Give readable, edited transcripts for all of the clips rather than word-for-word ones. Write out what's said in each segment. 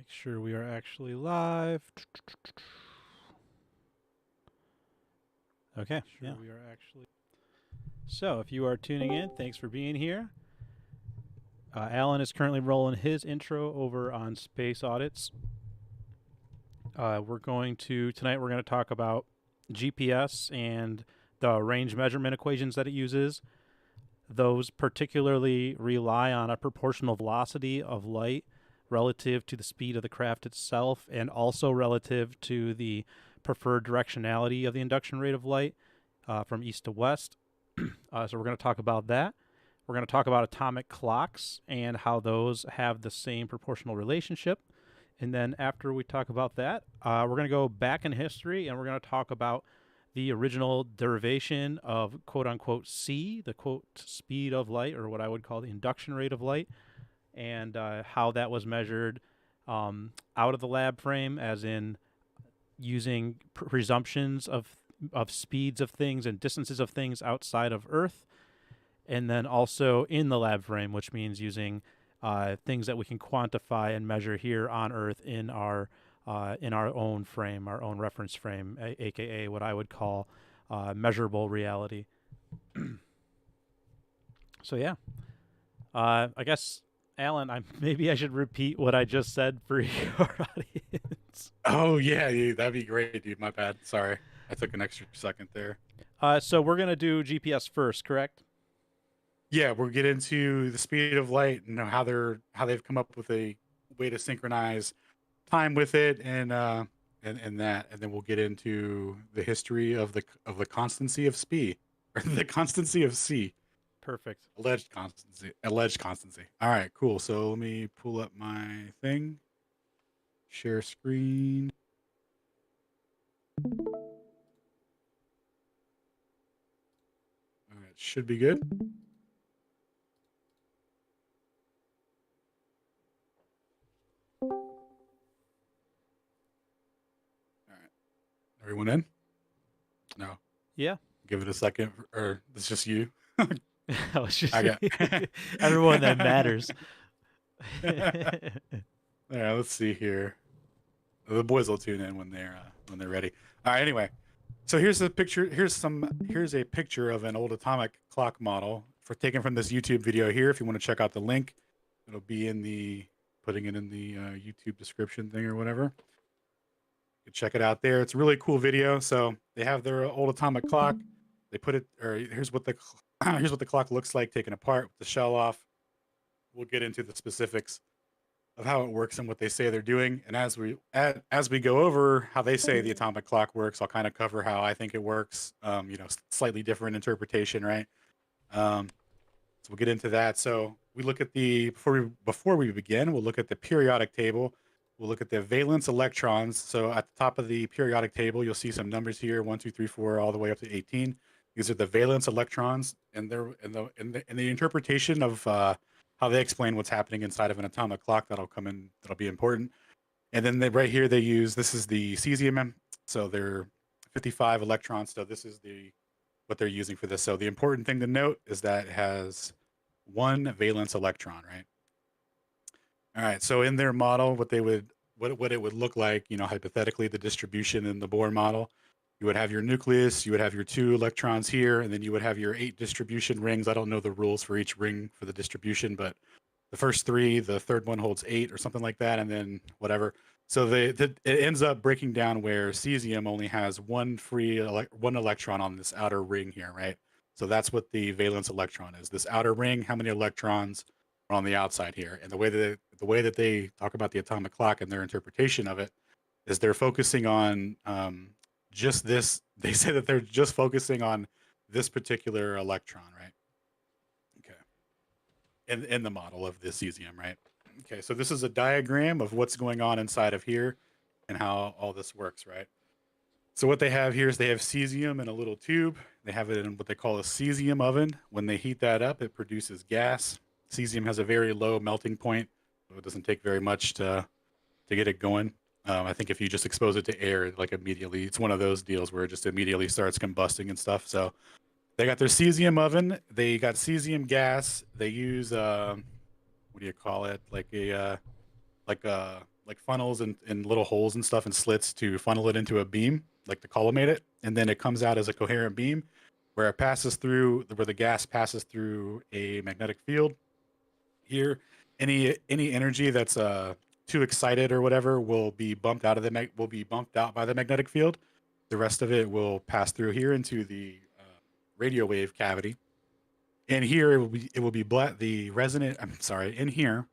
Make sure we are actually live. Okay, yeah. We are actually. So, if you are tuning in, thanks for being here. Alan is currently rolling his intro over on space audits. Tonight we're going to talk about GPS and the range measurement equations that it uses. Those particularly rely on a proportional velocity of light relative to the speed of the craft itself, and also relative to the preferred directionality of the induction rate of light from east to west. So we're going to talk about that. We're going to talk about atomic clocks and how those have the same proportional relationship. And then after we talk about that, we're going to go back in history and we're going to talk about the original derivation of quote unquote C, the quote speed of light, or what I would call the induction rate of light, and how that was measured out of the lab frame, as in using presumptions of speeds of things and distances of things outside of Earth, and then also in the lab frame, which means using things that we can quantify and measure here on Earth in our own frame, our own reference frame, aka what I would call measurable reality. So yeah, I guess Alan, maybe I should repeat what I just said for your audience. Oh yeah, that'd be great, dude. My bad. Sorry, I took an extra second there. So we're gonna do GPS first, correct? Yeah, we'll get into the speed of light and how they've come up with a way to synchronize time with it, and that, and then we'll get into the history of the constancy of speed, or the constancy of C. Perfect. Alleged constancy. Alleged constancy. All right, cool. So let me pull up my thing. Share screen. All right, should be good. All right. Everyone in? No. Yeah. Give it a second, or it's just you. It's just I got everyone that matters. Yeah, let's see here. The boys will tune in when they're ready. All right. Anyway, so here's a picture. Here's a picture of an old atomic clock model taken from this YouTube video here. If you want to check out the link, it'll be in the putting it in the YouTube description thing or whatever. You can check it out there. It's a really cool video. So they have their old atomic clock. They put it, or here's what the here's what the clock looks like taken apart with the shell off. We'll get into the specifics of how it works and what they say they're doing. And as we go over how they say the atomic clock works, I'll kind of cover how I think it works. Slightly different interpretation, right? So we'll get into that. So we look at before we begin, we'll look at the periodic table. We'll look at the valence electrons. So at the top of the periodic table, you'll see some numbers here: 1, 2, 3, 4, all the way up to 18. These are the valence electrons, and they're in the interpretation of how they explain what's happening inside of an atomic clock. That'll be important. And then right here this is the cesium. So they're 55 electrons. So this is what they're using for this. So the important thing to note is that it has one valence electron, right? All right. So in their model, what it would look like, hypothetically, the distribution in the Bohr model, you would have your nucleus, you would have your 2 electrons here, and then you would have your 8 distribution rings. I don't know the rules for each ring for the distribution, but the first 3, the third one holds 8 or something like that, and then whatever. So it ends up breaking down where cesium only has one one electron on this outer ring here, right? So that's what the valence electron is. This outer ring, how many electrons are on the outside here? And the way that they talk about the atomic clock and their interpretation of it is they're focusing on just this. They say that they're just focusing on this particular electron, right? Okay. In the model of the cesium, right? Okay, so this is a diagram of what's going on inside of here and how all this works, right? So what they have here is they have cesium in a little tube. They have it in what they call a cesium oven. When they heat that up, it produces gas. Cesium has a very low melting point, so it doesn't take very much to get it going. I think if you just expose it to air, like immediately, it's one of those deals where it just immediately starts combusting and stuff. So they got their cesium oven. They got cesium gas. They use what do you call it? Like a like funnels and little holes and stuff and slits to funnel it into a beam, like to collimate it, and then it comes out as a coherent beam where it passes through where the gas passes through a magnetic field. Here, any energy that's too excited or whatever will be bumped out of will be bumped out by the magnetic field. The rest of it will pass through here into the radio wave cavity, and here it will be the resonant. I'm sorry, in here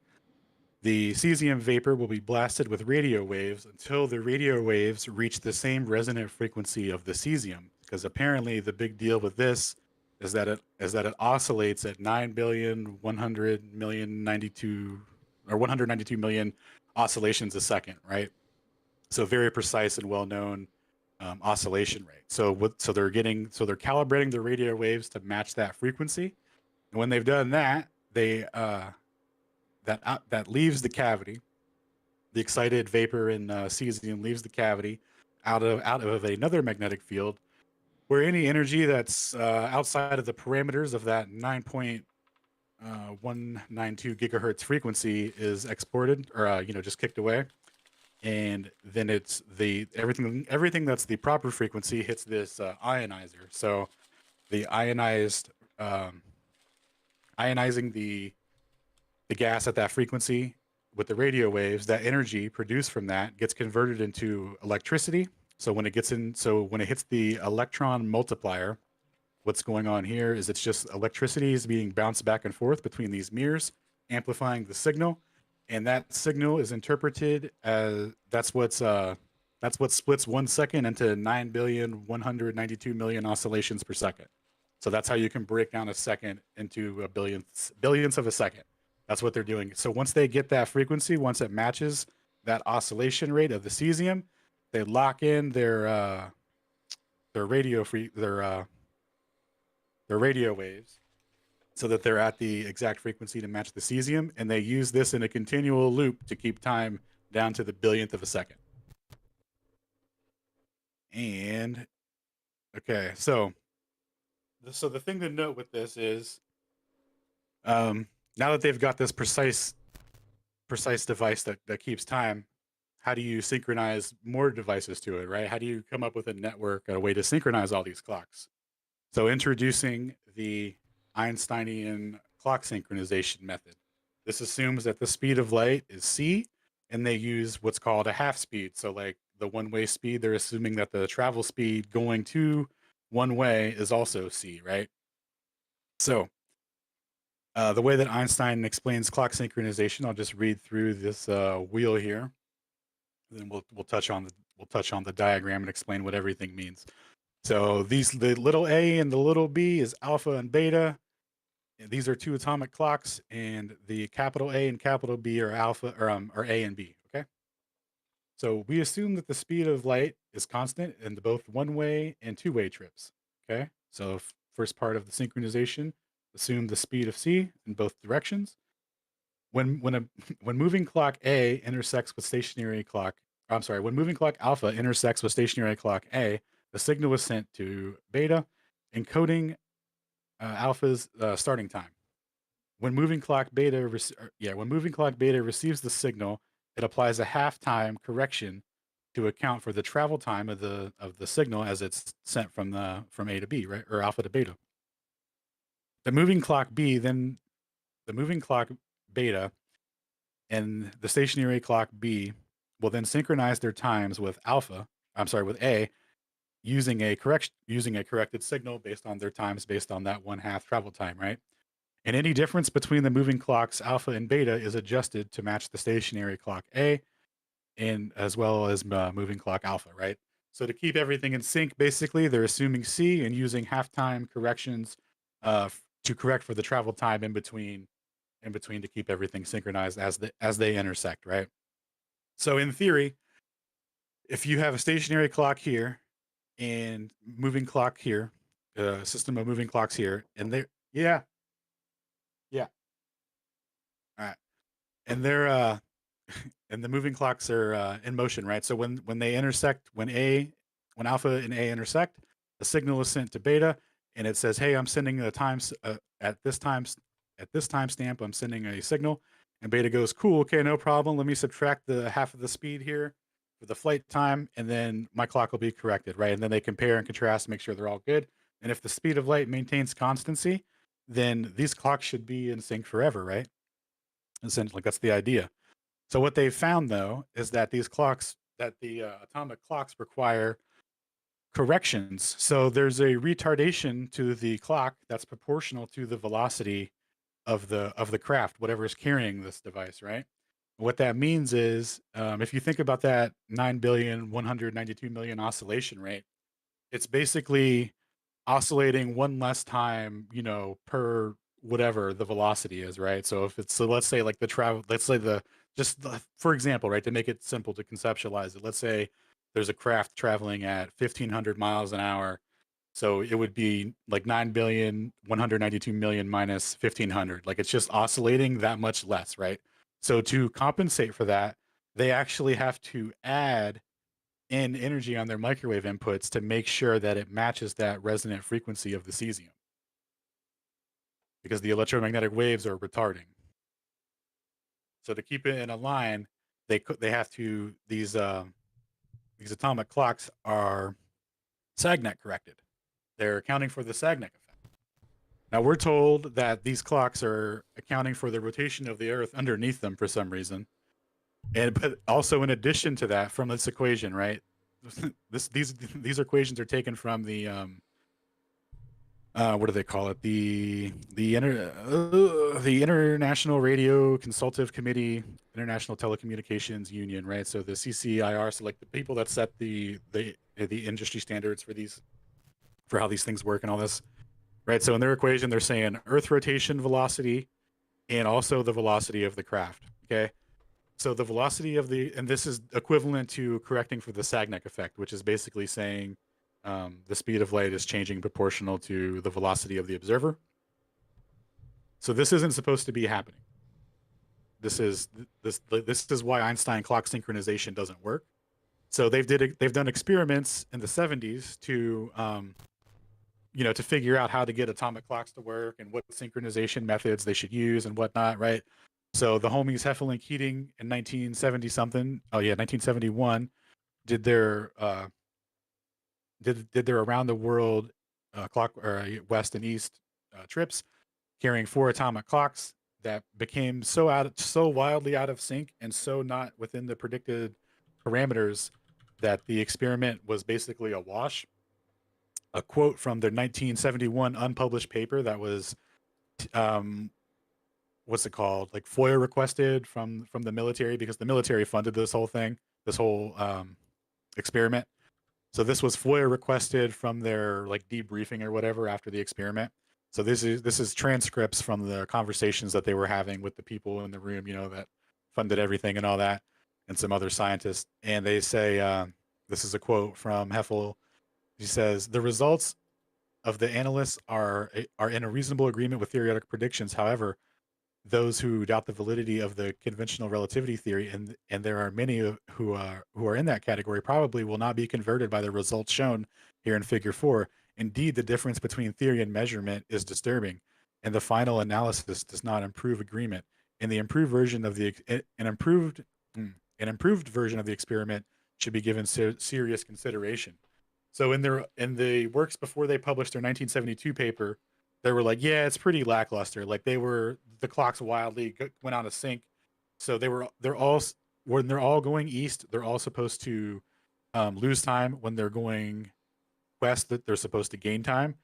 the cesium vapor will be blasted with radio waves until the radio waves reach the same resonant frequency of the cesium. Because apparently the big deal with this is that it oscillates at 9,100,000,092 or 192 million oscillations a second, right? So very precise and well known oscillation rate. So they're calibrating the radio waves to match that frequency. And when they've done that, that leaves the cavity. The excited vapor in cesium leaves the cavity out of another magnetic field, where any energy that's outside of the parameters of that 9.192 gigahertz frequency is exported or just kicked away, and then it's the everything that's the proper frequency hits this ionizer. So the ionizing the gas at that frequency with the radio waves, that energy produced from that gets converted into electricity. So when it hits the electron multiplier, what's going on here is it's just electricity is being bounced back and forth between these mirrors, amplifying the signal, and that signal is interpreted as that's what splits 1 second into 9,192,000,000 oscillations per second. So that's how you can break down a second into a billionths of a second. That's what they're doing. So once they get that frequency, once it matches that oscillation rate of the cesium, they lock in their radio waves so that they're at the exact frequency to match the cesium, and they use this in a continual loop to keep time down to the billionth of a second. And okay, so the thing to note with this is, now that they've got this precise device that keeps time, how do you synchronize more devices to it, right? How do you come up with a network, a way to synchronize all these clocks? So introducing the Einsteinian clock synchronization method. This assumes that the speed of light is c, and they use what's called a half speed. So like the one-way speed, they're assuming that the travel speed going to one way is also c, right? So the way that Einstein explains clock synchronization, I'll just read through this wheel here. Then we'll touch on the diagram and explain what everything means. So the little a and the little b is alpha and beta. And these are two atomic clocks, and the capital A and capital B are alpha or A and B. Okay. So we assume that the speed of light is constant in both one-way and two-way trips. Okay. So first part of the synchronization, assume the speed of c in both directions. When moving clock A intersects with stationary clock, when moving clock alpha intersects with stationary clock A, the signal is sent to beta, encoding alpha's starting time. When moving clock beta receives the signal, it applies a half-time correction to account for the travel time of the signal as it's sent from A to B, right, or alpha to beta. The moving clock beta and the stationary clock B will then synchronize their times with A, using a corrected signal based on their times based on that 1/2 travel time, right? And any difference between the moving clocks alpha and beta is adjusted to match the stationary clock A, and as well as moving clock alpha, right? So to keep everything in sync, basically they're assuming C and using half-time corrections to correct for the travel time in between to keep everything synchronized as they intersect, right? So in theory, if you have a stationary clock here and moving clock here, a system of moving clocks here, and they're yeah, all right, and they're and the moving clocks are in motion, right? So when they intersect, when alpha and A intersect, the signal is sent to beta, and it says, "Hey, I'm sending the times at this timestamp. I'm sending a signal." And beta goes, cool, okay, no problem. Let me subtract the half of the speed here for the flight time, and then my clock will be corrected, right? And then they compare and contrast, make sure they're all good. And if the speed of light maintains constancy, then these clocks should be in sync forever, right? Essentially, that's the idea. So what they've found though is that these clocks, that the atomic clocks require corrections. So there's a retardation to the clock that's proportional to the velocity of the craft, whatever is carrying this device, right? What that means is, if you think about that 9,192,000,000 oscillation rate, it's basically oscillating one less time, per whatever the velocity is, right? So if it's, so let's say like the travel, let's say for example, right, to make it simple to conceptualize it, let's say there's a craft traveling at 1,500 miles an hour. So it would be like 9,192,000,000 minus 1,500. Like it's just oscillating that much less, right? So to compensate for that, they actually have to add in energy on their microwave inputs to make sure that it matches that resonant frequency of the cesium, because the electromagnetic waves are retarding. So to keep it in a line, they have to, these atomic clocks are Sagnet corrected. They're accounting for the Sagnet effect. Now we're told that these clocks are accounting for the rotation of the Earth underneath them for some reason, but also in addition to that, from this equation, right? These equations are taken from the what do they call it? The International Radio Consultative Committee, International Telecommunications Union, right? So the CCIR, so like the people that set the industry standards for how these things work and all this, right? So in their equation, they're saying Earth rotation velocity and also the velocity of the craft. Okay. So the velocity of and this is equivalent to correcting for the Sagnac effect, which is basically saying the speed of light is changing proportional to the velocity of the observer. So this isn't supposed to be happening. This is why Einstein clock synchronization doesn't work. So they've done experiments in the 70s to to figure out how to get atomic clocks to work and what synchronization methods they should use and whatnot, right? So the homies Heffel and Keating in 1970 something, 1971, did their around the world clock or west and east trips, carrying 4 atomic clocks that became so wildly out of sync and so not within the predicted parameters that the experiment was basically a wash. A quote from their 1971 unpublished paper that was what's it called, like FOIA requested from the military, because the military funded this whole thing, this whole experiment. So this was FOIA requested from their like debriefing or whatever after the experiment. So this is transcripts from the conversations that they were having with the people in the room, that funded everything and all that, and some other scientists. And they say, this is a quote from Heffel. He says, the results of the analysts are in a reasonable agreement with theoretic predictions. However, those who doubt the validity of the conventional relativity theory, and there are many who are in that category, probably will not be converted by the results shown here in Figure 4. Indeed, the difference between theory and measurement is disturbing, and the final analysis does not improve agreement. And the improved version of an improved version of the experiment should be given serious consideration. So in the works before they published their 1972 paper, they were like, yeah, it's pretty lackluster. Like the clocks wildly went out of sync. So when they're all going east, they're all supposed to lose time. When they're going west, that they're supposed to gain time.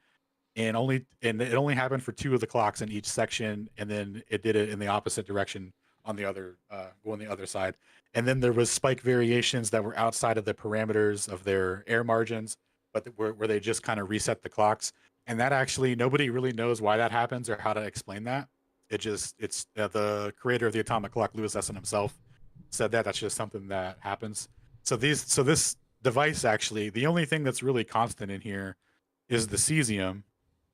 And it only happened for 2 of the clocks in each section, and then it did it in the opposite direction on the other going the other side. And then there was spike variations that were outside of the parameters of their error margins, but where they just kind of reset the clocks. And that actually, nobody really knows why that happens or how to explain that. It's the creator of the atomic clock, Louis Essen himself, said that's just something that happens. So this device, actually, the only thing that's really constant in here is the cesium,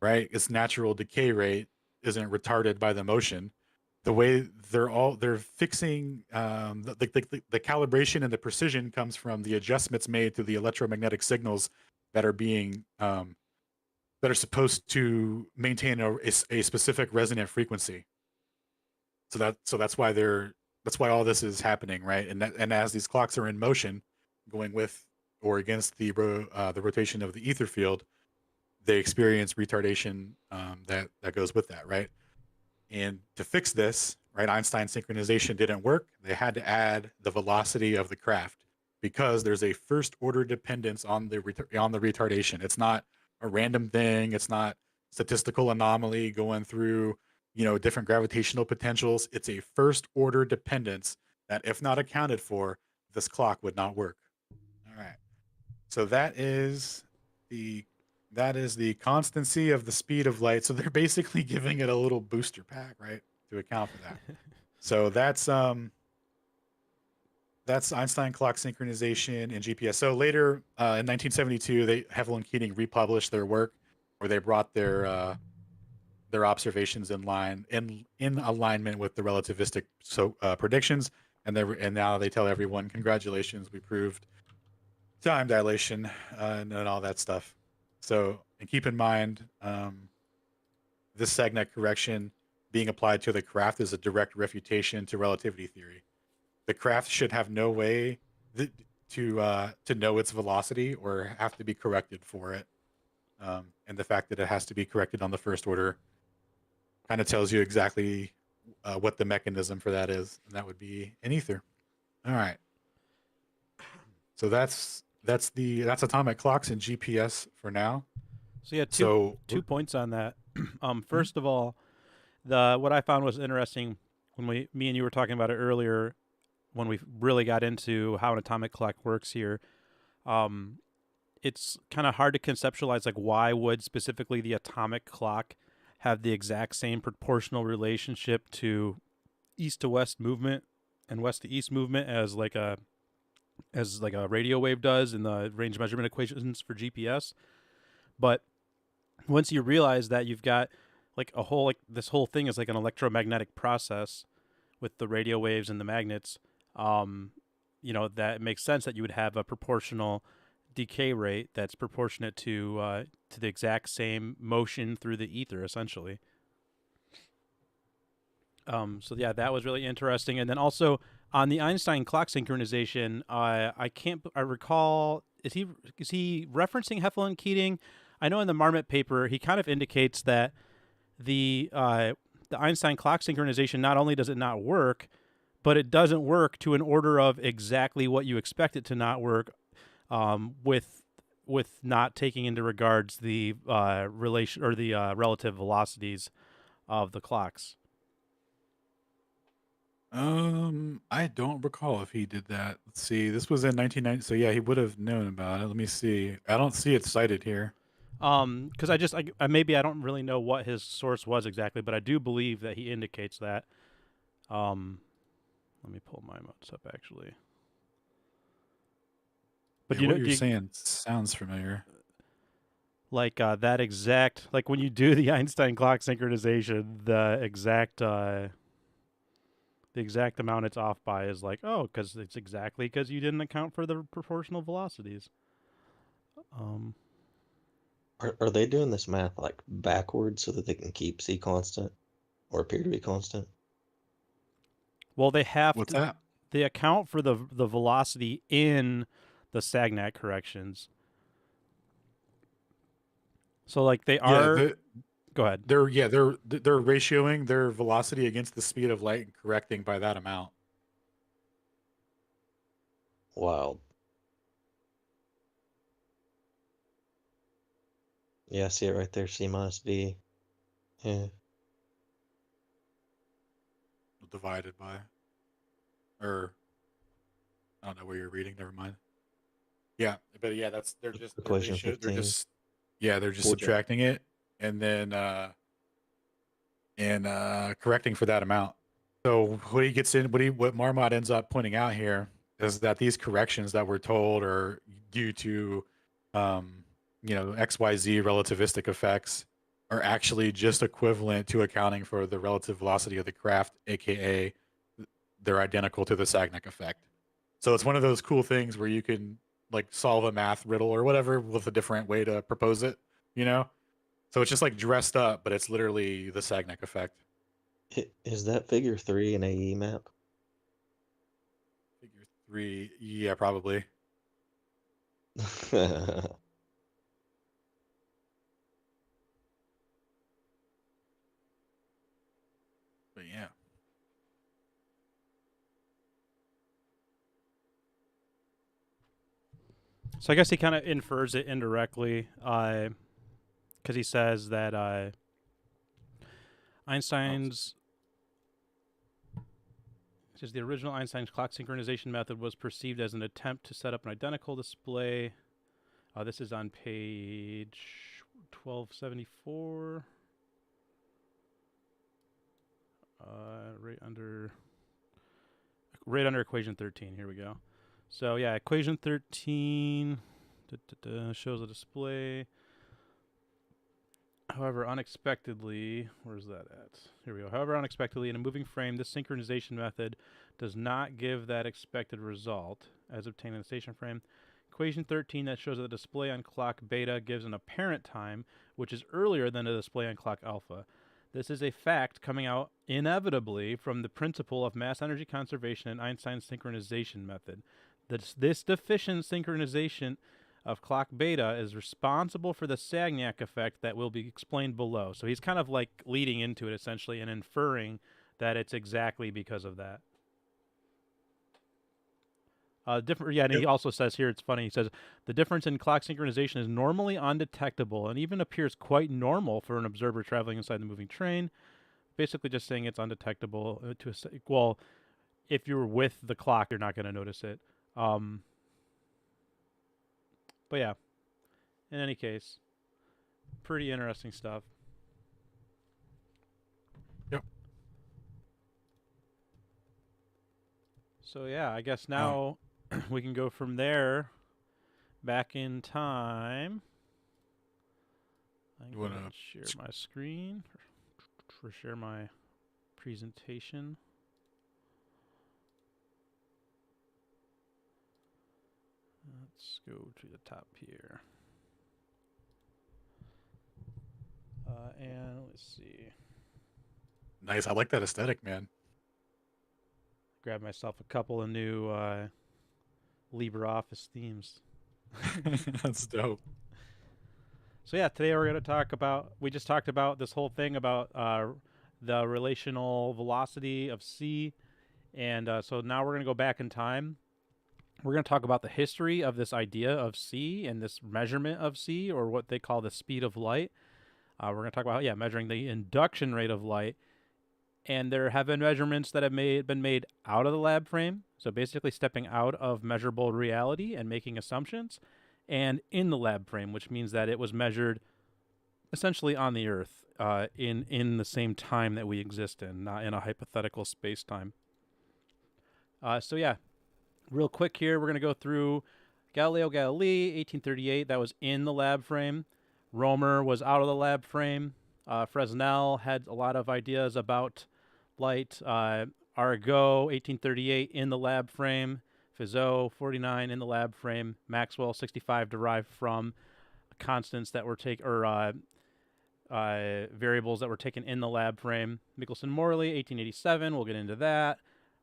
right? Its natural decay rate isn't retarded by the motion. The way they're fixing the calibration and the precision comes from the adjustments made to the electromagnetic signals that are being that are supposed to maintain a specific resonant frequency. that's why all this is happening, right? And as these clocks are in motion, going with or against the rotation of the ether field, they experience retardation that goes with that, right? And to fix this, right, Einstein synchronization didn't work. They had to add the velocity of the craft because there's a first order dependence on the retardation. It's not a random thing. It's not statistical anomaly going through, different gravitational potentials. It's a first order dependence that, if not accounted for, this clock would not work. All right. So the that is the constancy of the speed of light. So they're basically giving it a little booster pack, right, to account for that. So that's Einstein clock synchronization and GPS. So later in 1972, Heffel and Keating republished their work, where they brought their observations in alignment with the relativistic predictions, and now they tell everyone, congratulations, we proved time dilation and all that stuff. So, and keep in mind, this Sagnac correction being applied to the craft is a direct refutation to relativity theory. The craft should have no way to know its velocity or have to be corrected for it. And the fact that it has to be corrected on the first order kind of tells you exactly what the mechanism for that is, and that would be an ether. All right. So that's atomic clocks and GPS for now. So yeah, two points on that. First of all, what I found was interesting when me and you were talking about it earlier, when we really got into how an atomic clock works here. It's kind of hard to conceptualize, like, why would specifically the atomic clock have the exact same proportional relationship to east to west movement and west to east movement as like a radio wave does in the range measurement equations for GPS. But once you realize that you've got this whole thing is like an electromagnetic process with the radio waves and the magnets, that makes sense that you would have a proportional decay rate that's proportionate to the exact same motion through the ether, essentially. So yeah, that was really interesting. And then also on the Einstein clock synchronization, I recall, is he referencing Heffel and Keating? I know in the Marmot paper he kind of indicates that the Einstein clock synchronization, not only does it not work, but it doesn't work to an order of exactly what you expect it to not work, with not taking into regards the relation or the relative velocities of the clocks. I don't recall if he did that. Let's see. This was in 1990. So yeah, he would have known about it. Let me see. I don't see it cited here. Because I maybe I don't really know what his source was exactly, but I do believe that he indicates that. Let me pull my notes up actually. But yeah, what you're saying sounds familiar. Like that exact, like when you do the Einstein clock synchronization, the exact amount it's off by is like, oh, because it's exactly because you didn't account for the proportional velocities. Are they doing this math like backwards so that they can keep C constant or appear to be constant? Well, they have What's that? They account for the velocity in the Sagnac corrections. So like they are. Go ahead. They're ratioing their velocity against the speed of light and correcting by that amount. Wild. Yeah, I see it right there. C minus V. Yeah. Divided by, or I don't know where you're reading. Never mind. Yeah, but yeah, they're just equation 15. They're just subtracting it and then correcting for that amount. So what Marmot ends up pointing out here is that these corrections that we're told are due to XYZ relativistic effects are actually just equivalent to accounting for the relative velocity of the craft, aka they're identical to the Sagnac effect. So it's one of those cool things where you can like solve a math riddle or whatever with a different way to propose it, So it's just like dressed up, but it's literally the Sagnac effect. Is that figure 3 an AE map? Figure 3. Yeah, probably. But yeah. So I guess he kind of infers it indirectly, because he says that Einstein's says the original Einstein's clock synchronization method was perceived as an attempt to set up an identical display. This is on page 1274. Right under equation 13. Here we go. So yeah, equation 13 shows a display. However, unexpectedly, where's that at? Here we go. However, unexpectedly, in a moving frame, this synchronization method does not give that expected result as obtained in the station frame. Equation 13 that shows that the display on clock beta gives an apparent time, which is earlier than the display on clock alpha. This is a fact coming out inevitably from the principle of mass energy conservation and Einstein's synchronization method. This deficient synchronization of clock beta is responsible for the Sagnac effect that will be explained below. So he's kind of like leading into it essentially and inferring that it's exactly because of that. And he also says here, it's funny, he says, the difference in clock synchronization is normally undetectable and even appears quite normal for an observer traveling inside the moving train. Basically just saying it's undetectable. Well, if you're with the clock, you're not going to notice it. But yeah, in any case, pretty interesting stuff. Yep. So yeah, I guess now we can go from there back in time. I'm going to share my screen or share my presentation. Let's go to the top here. And let's see. Nice. I like that aesthetic, man. Grab myself a couple of new LibreOffice themes. That's dope. So yeah, today we're going to talk about, we just talked about this whole thing about the relational velocity of C. And so now we're going to go back in time. We're going to talk about the history of this idea of C and this measurement of C, or what they call the speed of light. We're going to talk about, measuring the induction rate of light. And there have been measurements that have been made out of the lab frame. So basically stepping out of measurable reality and making assumptions, and in the lab frame, which means that it was measured essentially on the Earth in the same time that we exist in, not in a hypothetical space-time. So yeah, real quick here, we're going to go through Galileo Galilei, 1838. That was in the lab frame. Romer was out of the lab frame. Fresnel had a lot of ideas about light. Arago, 1838, in the lab frame. Fizeau, 49, in the lab frame. Maxwell, 65, derived from constants that were variables that were taken in the lab frame. Michelson-Morley, 1887. We'll get into that.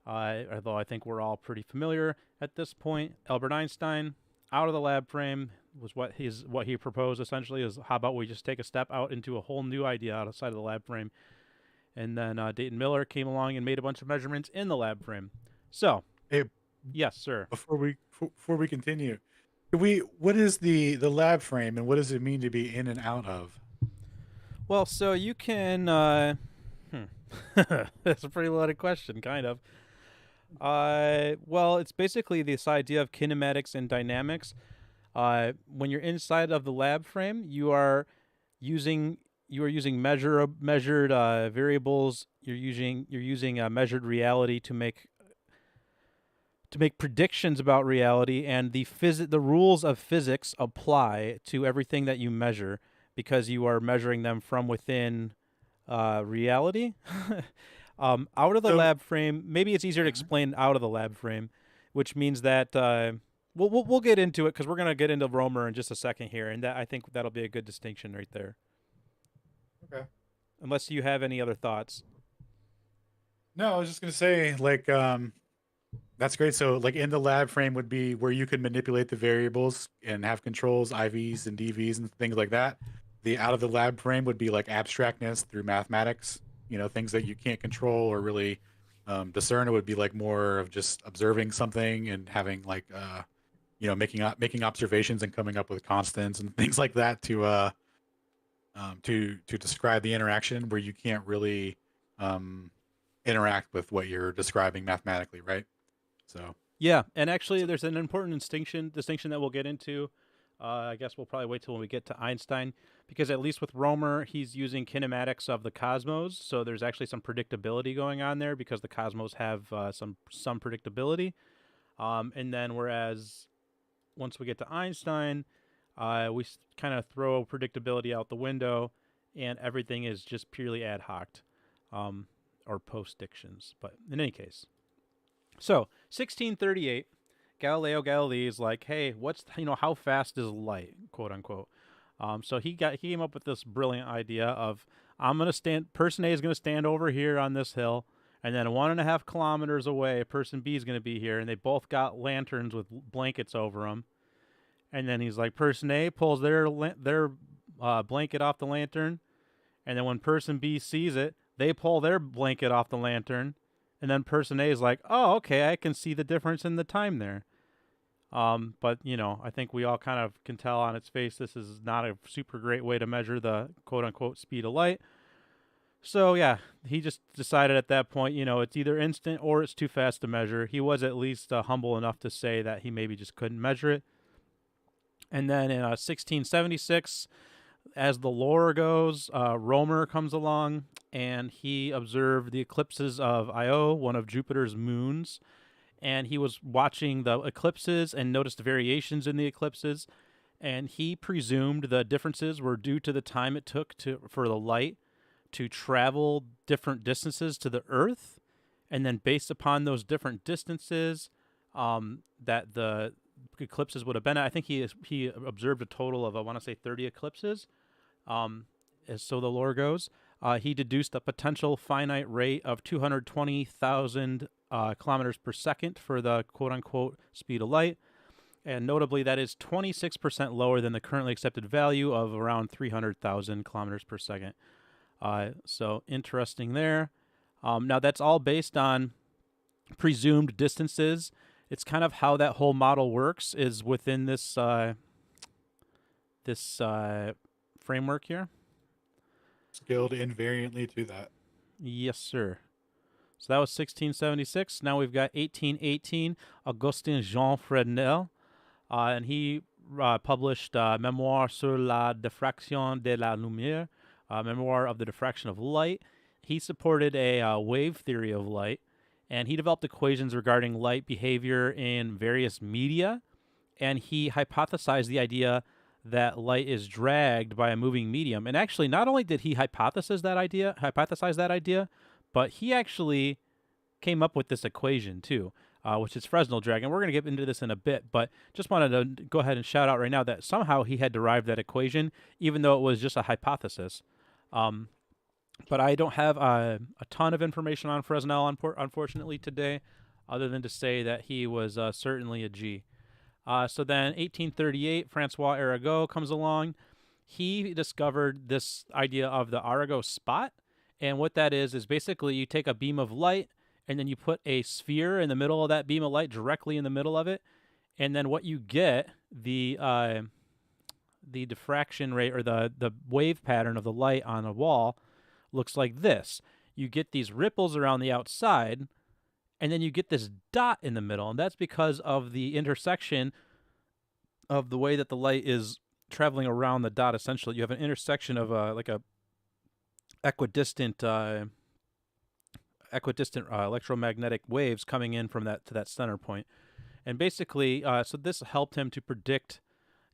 Although I think we're all pretty familiar at this point. Albert Einstein, out of the lab frame, was what he proposed essentially is, how about we just take a step out into a whole new idea outside of the lab frame. And then Dayton Miller came along and made a bunch of measurements in the lab frame. So, hey, yes, sir. Before we continue, what is the lab frame and what does it mean to be in and out of? Well, so you can. That's a pretty loaded question, kind of. Well, it's basically this idea of kinematics and dynamics. When you're inside of the lab frame, you are using measured variables. You're using measured reality to make predictions about reality, and the rules of physics apply to everything that you measure because you are measuring them from within reality. Out of the lab frame, maybe it's easier to explain out of the lab frame, which means that we'll get into it because we're going to get into Romer in just a second here, and I think that'll be a good distinction right there. Okay. Unless you have any other thoughts. No, I was just gonna say, like, that's great. So, like, in the lab frame would be where you could manipulate the variables and have controls, IVs and DVs and things like that. The out of the lab frame would be like abstractness through mathematics. You know, things that you can't control or really discern. It would be like more of just observing something and having like, making observations and coming up with constants and things like that to describe the interaction where you can't really um, interact with what you're describing mathematically, right? So Yeah, and actually, there's an important distinction that we'll get into. I guess we'll probably wait till when we get to Einstein, because at least with Romer, he's using kinematics of the cosmos, so there's actually some predictability going on there because the cosmos have some predictability. And then whereas once we get to Einstein, we kind of throw predictability out the window, and everything is just purely ad hoc, um, or postdictions. But in any case, so 1638, Galileo Galilei is like, hey, how fast is light, quote unquote. So he came up with this brilliant idea of person A is gonna stand over here on this hill, and then 1.5 kilometers away, person B is gonna be here, and they both got lanterns with blankets over them. And then he's like, person A pulls their blanket off the lantern, and then when person B sees it, they pull their blanket off the lantern, and then person A is like, oh, okay, I can see the difference in the time there. But I think we all kind of can tell on its face this is not a super great way to measure the quote unquote speed of light. So yeah, he just decided at that point, it's either instant or it's too fast to measure. He was at least humble enough to say that he maybe just couldn't measure it. And then in 1676, as the lore goes, Romer comes along and he observed the eclipses of Io, one of Jupiter's moons. And he was watching the eclipses and noticed variations in the eclipses. And he presumed the differences were due to the time it took for the light to travel different distances to the Earth. And then based upon those different distances, that the eclipses would have been. I think he observed a total of, I want to say, 30 eclipses. As so the lore goes, he deduced a potential finite rate of 220,000 kilometers per second for the quote-unquote speed of light. And notably, that is 26% lower than the currently accepted value of around 300,000 kilometers per second. So interesting there. Now, that's all based on presumed distances. It's kind of how that whole model works is within this framework here. scaled invariantly to that. Yes, sir. So that was 1676. Now we've got 1818, Augustin Jean Fresnel, and he published Memoir sur la diffraction de la lumière, Memoir of the Diffraction of Light. He supported a wave theory of light, and he developed equations regarding light behavior in various media, and he hypothesized the idea that light is dragged by a moving medium. And actually, not only did he hypothesize that idea, but he actually came up with this equation too, which is Fresnel drag. And we're going to get into this in a bit, but just wanted to go ahead and shout out right now that somehow he had derived that equation, even though it was just a hypothesis. But I don't have a ton of information on Fresnel, unfortunately, today, other than to say that he was certainly a G. So then 1838, Francois Arago comes along. He discovered this idea of the Arago spot. And what that is basically you take a beam of light and then you put a sphere in the middle of that beam of light, directly in the middle of it. And then what you get, the diffraction rate or the wave pattern of the light on a wall looks like this. You get these ripples around the outside, and then you get this dot in the middle, and that's because of the intersection of the way that the light is traveling around the dot. Essentially, you have an intersection of like a equidistant electromagnetic waves coming in from that to that center point. And basically, so this helped him to predict.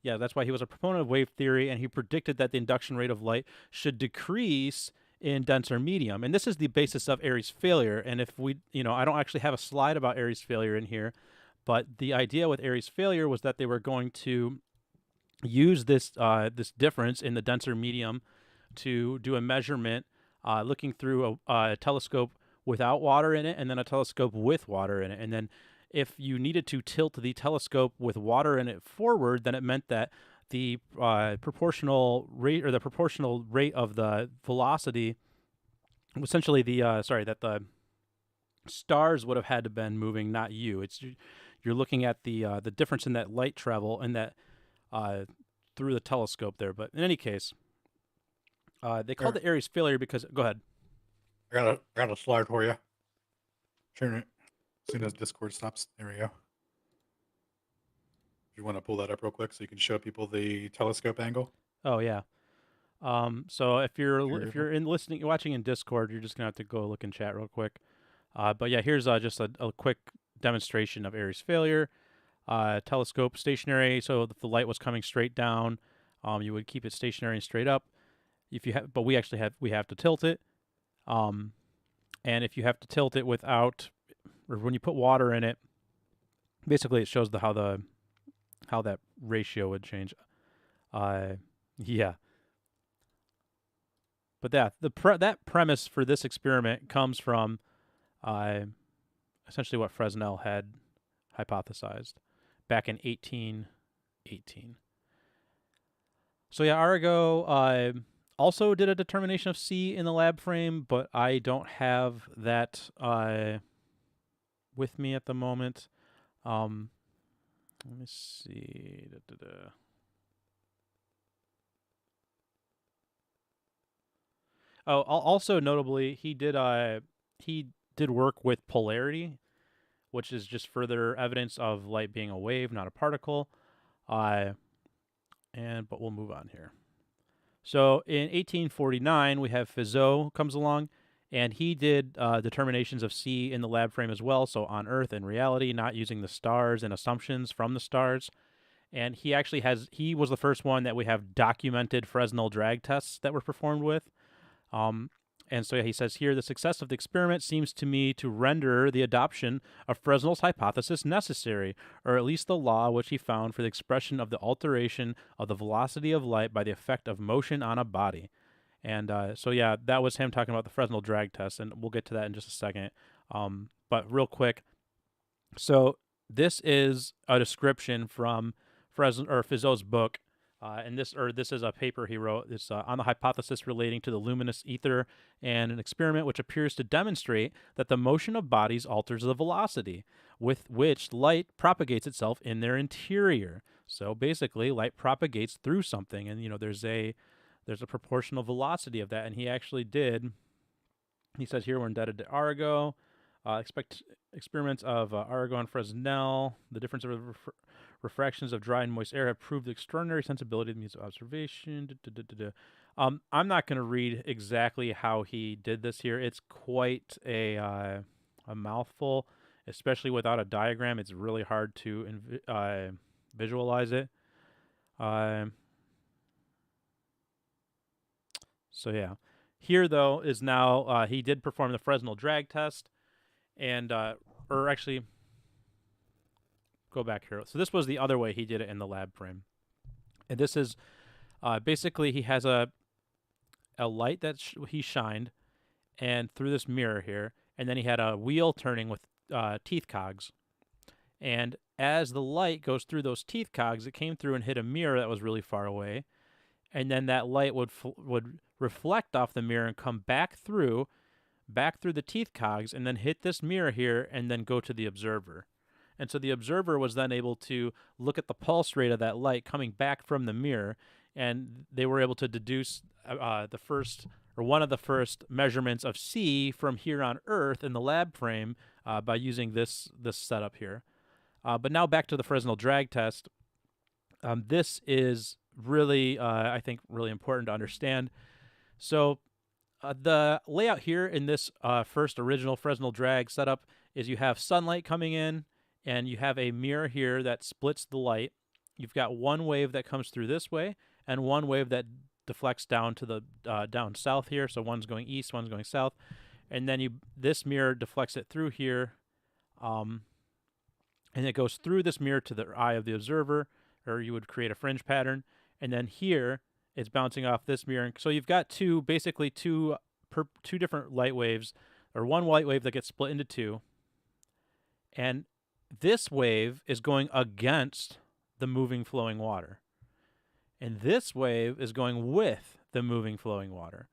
Yeah, that's why he was a proponent of wave theory, and he predicted that the induction rate of light should decrease in denser medium. And this is the basis of Airy's failure. And if we, I don't actually have a slide about Airy's failure in here, but the idea with Airy's failure was that they were going to use this difference in the denser medium to do a measurement looking through a telescope without water in it, and then a telescope with water in it. And then if you needed to tilt the telescope with water in it forward, then it meant that the proportional rate or the proportional rate of the velocity, essentially that the stars would have had to been moving, not you. You're looking at the difference in that light travel and that through the telescope there. But in any case, they called it Airy's failure because. Go ahead. I got a slide for you. Turn it as soon as Discord stops. There we go. You want to pull that up real quick so you can show people the telescope angle? Oh yeah. So if you're watching in Discord, you're just gonna have to go look in chat real quick. But yeah, here's just a quick demonstration of Airy's failure. Telescope stationary, so if the light was coming straight down, you would keep it stationary and straight up. But we have to tilt it. And if you have to tilt it without, or when you put water in it, basically it shows how that ratio would change. Yeah. But that premise for this experiment comes from essentially what Fresnel had hypothesized back in 1818. So yeah, Arago also did a determination of C in the lab frame, but I don't have that with me at the moment. Let me see. Oh, also notably, he did work with polarity, which is just further evidence of light being a wave, not a particle. But we'll move on here. So in 1849, we have Fizeau comes along, and he did determinations of C in the lab frame as well, so on Earth in reality, not using the stars and assumptions from the stars. And he was the first one that we have documented Fresnel drag tests that were performed with. And so he says here, the success of the experiment seems to me to render the adoption of Fresnel's hypothesis necessary, or at least the law which he found for the expression of the alteration of the velocity of light by the effect of motion on a body. And so yeah, that was him talking about the Fresnel drag test, and we'll get to that in just a second. But real quick, so this is a description from Fizeau's book. And this is a paper he wrote. It's on the hypothesis relating to the luminous ether and an experiment which appears to demonstrate that the motion of bodies alters the velocity with which light propagates itself in their interior. So basically, light propagates through something, and there's a proportional velocity of that. And he actually did. He says here we're indebted to Arago. Experiments of Arago and Fresnel, the difference of refractions of dry and moist air have proved the extraordinary sensibility of the means of observation. I'm not going to read exactly how he did this here. It's quite a mouthful, especially without a diagram. It's really hard to visualize it. So yeah, here though is now he did perform the Fresnel drag test, and or actually. Go back here. So this was the other way he did it in the lab frame. And this is basically he has a light that he shined and through this mirror here, and then he had a wheel turning with teeth cogs. And as the light goes through those teeth cogs, it came through and hit a mirror that was really far away, and then that light would reflect off the mirror and come back through the teeth cogs, and then hit this mirror here, and then go to the observer. And so the observer was then able to look at the pulse rate of that light coming back from the mirror, and they were able to deduce one of the first measurements of C from here on Earth in the lab frame by using this setup here. But now back to the Fresnel drag test. This is really, I think, really important to understand. So the layout here in this first original Fresnel drag setup is you have sunlight coming in, and you have a mirror here that splits the light. You've got one wave that comes through this way, and one wave that deflects down to the down south here. So one's going east, one's going south, and then this mirror deflects it through here, and it goes through this mirror to the eye of the observer, or you would create a fringe pattern, and then here it's bouncing off this mirror. So you've got two different light waves, or one light wave that gets split into two. And this wave is going against the moving flowing water. And this wave is going with the moving flowing water.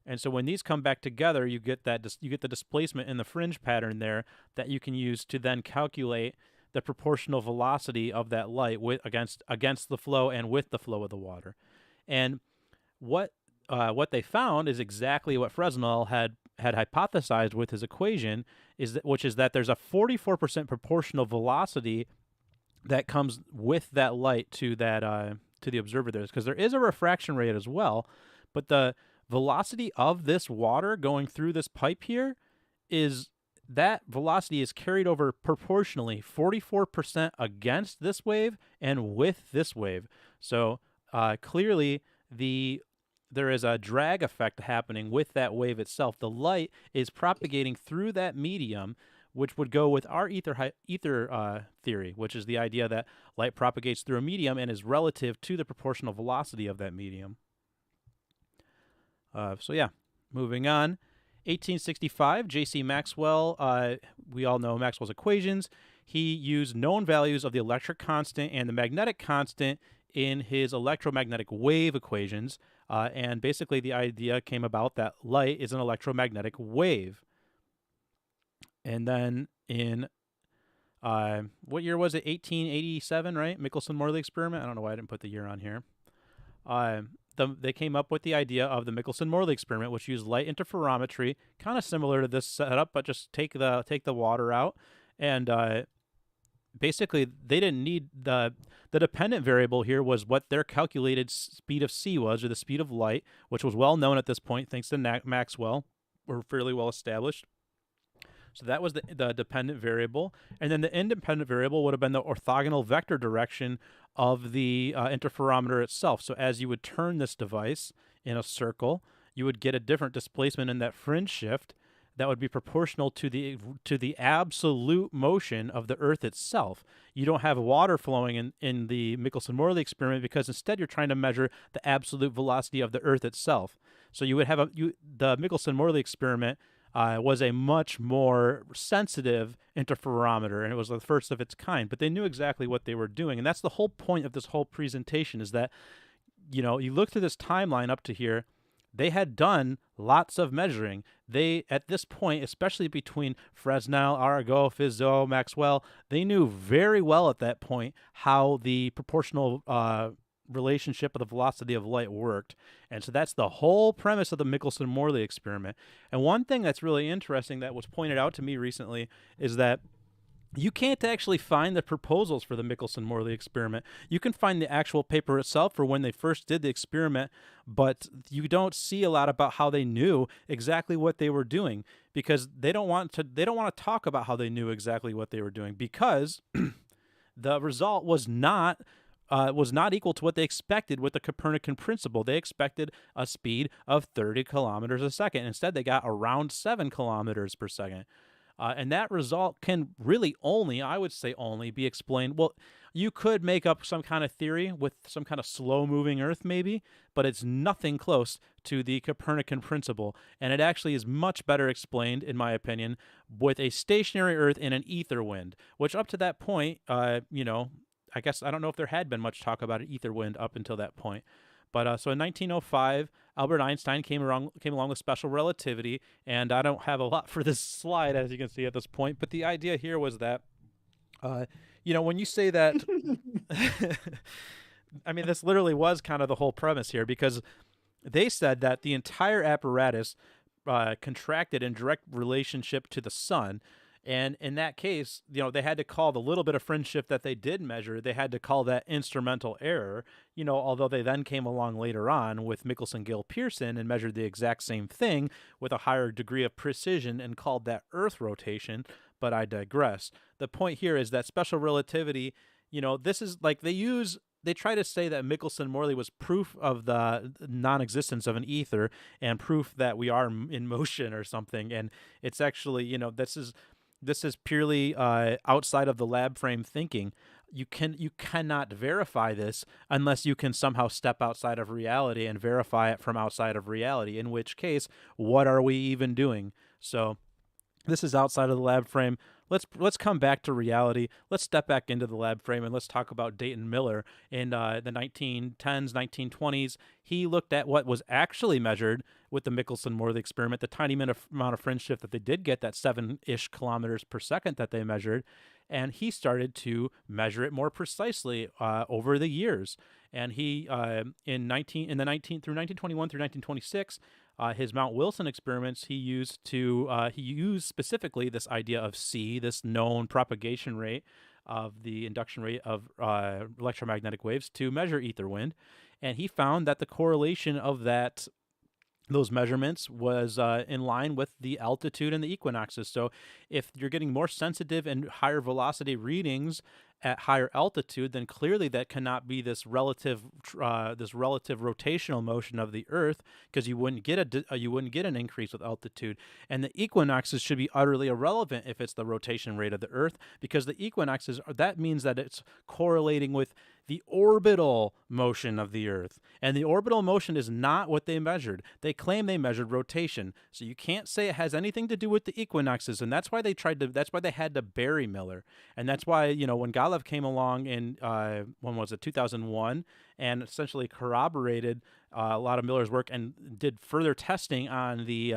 And so when these come back together, you get the displacement in the fringe pattern there that you can use to then calculate the proportional velocity of that light against the flow and with the flow of the water. And what they found is exactly what Fresnel had hypothesized with his equation, which is that there's a 44% proportional velocity that comes with that light to the observer there, because there is a refraction rate as well, but the velocity of this water going through this pipe here is that velocity is carried over proportionally 44% against this wave and with this wave. So clearly there is a drag effect happening with that wave itself. The light is propagating through that medium, which would go with our Æther theory, which is the idea that light propagates through a medium and is relative to the proportional velocity of that medium. So yeah, moving on. 1865, J.C. Maxwell, we all know Maxwell's equations. He used known values of the electric constant and the magnetic constant in his electromagnetic wave equations. And basically the idea came about that light is an electromagnetic wave. And then in, what year was it? 1887, right? Michelson-Morley experiment. I don't know why I didn't put the year on here. They came up with the idea of the Michelson-Morley experiment, which used light interferometry, kind of similar to this setup, but just take the water out. And basically, they didn't need the dependent variable here was what their calculated speed of c was, or the speed of light, which was well known at this point, thanks to Maxwell, or fairly well established. So that was the dependent variable. And then the independent variable would have been the orthogonal vector direction of the interferometer itself. So as you would turn this device in a circle, you would get a different displacement in that fringe shift that would be proportional to the absolute motion of the Earth itself. You don't have water flowing in the Michelson-Morley experiment because instead you're trying to measure the absolute velocity of the Earth itself. So you would have the Michelson-Morley experiment was a much more sensitive interferometer, and it was the first of its kind. But they knew exactly what they were doing, and that's the whole point of this whole presentation, is that, you look through this timeline up to here, they had done lots of measuring. They, at this point, especially between Fresnel, Arago, Fizeau, Maxwell, they knew very well at that point how the proportional relationship of the velocity of light worked. And so that's the whole premise of the Michelson-Morley experiment. And one thing that's really interesting that was pointed out to me recently is that you can't actually find the proposals for the Michelson-Morley experiment. You can find the actual paper itself for when they first did the experiment, but you don't see a lot about how they knew exactly what they were doing, because they don't want to talk about how they knew exactly what they were doing, because the result was not equal to what they expected with the Copernican principle. They expected a speed of 30 kilometers a second. Instead, they got around 7 kilometers per second. And that result can really only be explained. Well, you could make up some kind of theory with some kind of slow-moving Earth maybe, but it's nothing close to the Copernican principle. And it actually is much better explained, in my opinion, with a stationary Earth in an ether wind, which up to that point, I guess I don't know if there had been much talk about an ether wind up until that point. But so in 1905, Albert Einstein came along with special relativity, and I don't have a lot for this slide, as you can see at this point. But the idea here was that, when you say that, I mean, this literally was kind of the whole premise here, because they said that the entire apparatus contracted in direct relationship to the sun. And in that case, they had to call the little bit of fringe shift that they did measure, they had to call that instrumental error, although they then came along later on with Michelson-Gill-Pearson and measured the exact same thing with a higher degree of precision and called that Earth rotation. But I digress. The point here is that special relativity, this is like they try to say that Michelson-Morley was proof of the non-existence of an ether and proof that we are in motion or something. And it's actually, this is purely outside of the lab frame thinking. You cannot verify this unless you can somehow step outside of reality and verify it from outside of reality, in which case, what are we even doing? So This is outside of the lab frame. Let's come back to reality. Let's step back into the lab frame and let's talk about Dayton Miller in the 1910s, 1920s. He looked at what was actually measured with the Michelson-Morley experiment, the tiny amount of fringe shift that they did get, that 7-ish kilometers per second that they measured, and he started to measure it more precisely over the years. And he in the 1921 through 1926. His Mount Wilson experiments, he used specifically this idea of C, this known propagation rate of the induction rate of electromagnetic waves, to measure ether wind, and he found that the correlation of those measurements was in line with the altitude and the equinoxes. So if you're getting more sensitive and higher velocity readings at higher altitude, then clearly that cannot be this relative rotational motion of the Earth, because you wouldn't get an increase with altitude. And the equinoxes should be utterly irrelevant if it's the rotation rate of the Earth, because the equinoxes, that means that it's correlating with the orbital motion of the Earth. And the orbital motion is not what they measured. They claim they measured rotation. So you can't say it has anything to do with the equinoxes, and that's why they had to bury Miller. And that's why, when Galev came along in, when was it, 2001, and essentially corroborated a lot of Miller's work and did further testing on the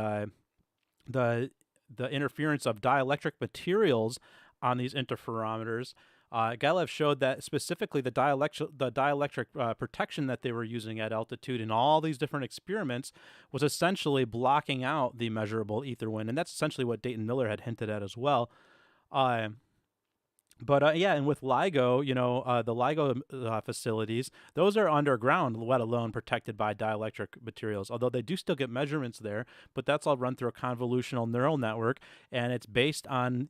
interference of dielectric materials on these interferometers, Galev showed that specifically the dielectric protection that they were using at altitude in all these different experiments was essentially blocking out the measurable ether wind, and that's essentially what Dayton Miller had hinted at as well. And with LIGO, the LIGO facilities, those are underground, let alone protected by dielectric materials, although they do still get measurements there, but that's all run through a convolutional neural network, and it's based on,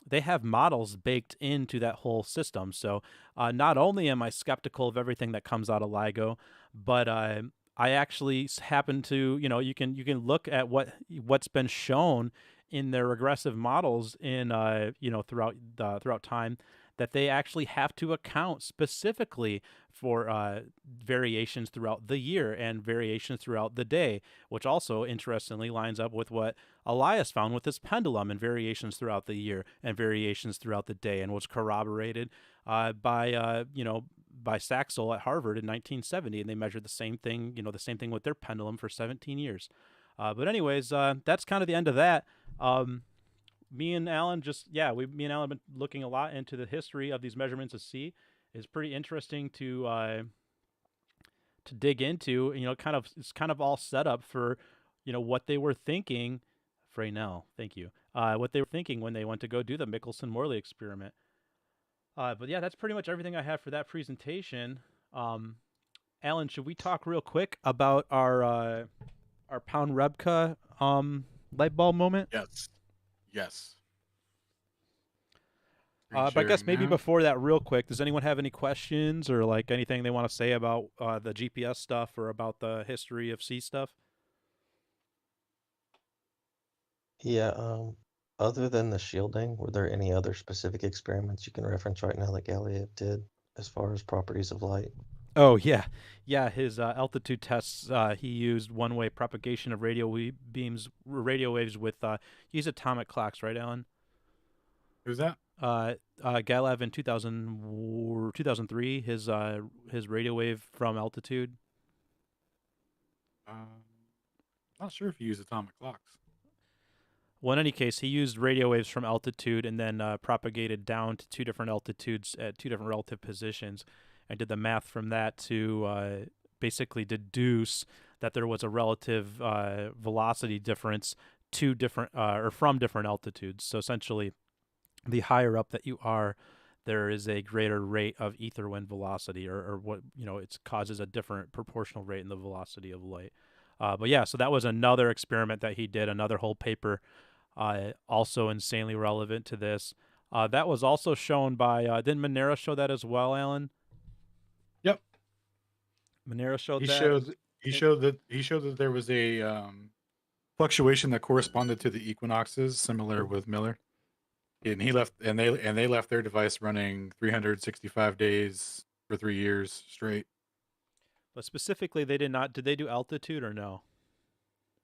they have models baked into that whole system. So not only am I skeptical of everything that comes out of LIGO, but I actually happen to, you can look at what's been shown in their regressive models in throughout time, that they actually have to account specifically for variations throughout the year and variations throughout the day, which also interestingly lines up with what Elias found with his pendulum, and variations throughout the year and variations throughout the day, and was corroborated by Saxel at Harvard in 1970, and they measured the same thing with their pendulum for 17 years. But anyways, that's kind of the end of that. Me and Alan have been looking a lot into the history of these measurements of C. It's pretty interesting to dig into. It's kind of all set up for, what they were thinking. Freynell, thank you. What they were thinking when they went to go do the Michelson-Morley experiment. But yeah, that's pretty much everything I have for that presentation. Alan, should we talk real quick about our Pound Rebka light bulb moment? Yes. But I guess maybe before that, real quick, does anyone have any questions or like anything they want to say about the GPS stuff or about the history of C stuff? Yeah, other than the shielding, were there any other specific experiments you can reference right now that Galileo did as far as properties of light? Oh, yeah. Yeah, his altitude tests, he used one-way propagation of radio waves with, he used atomic clocks, right, Alan? Who's that? Galev in 2003, his radio wave from altitude. Not sure if he used atomic clocks. Well, in any case, he used radio waves from altitude and then propagated down to two different altitudes at two different relative positions, and did the math from that to basically deduce that there was a relative velocity difference from different altitudes. So essentially, the higher up that you are, there is a greater rate of ether wind velocity, or what, it causes a different proportional rate in the velocity of light. But yeah, so that was another experiment that he did, another whole paper, also insanely relevant to this. That was also shown by, didn't Monero show that as well, Alan? Yep. Monero showed He that. showed that there was a fluctuation that corresponded to the equinoxes, similar with Miller. And they left their device running 365 days for 3 years straight. But specifically, they did not. Did they do altitude or no?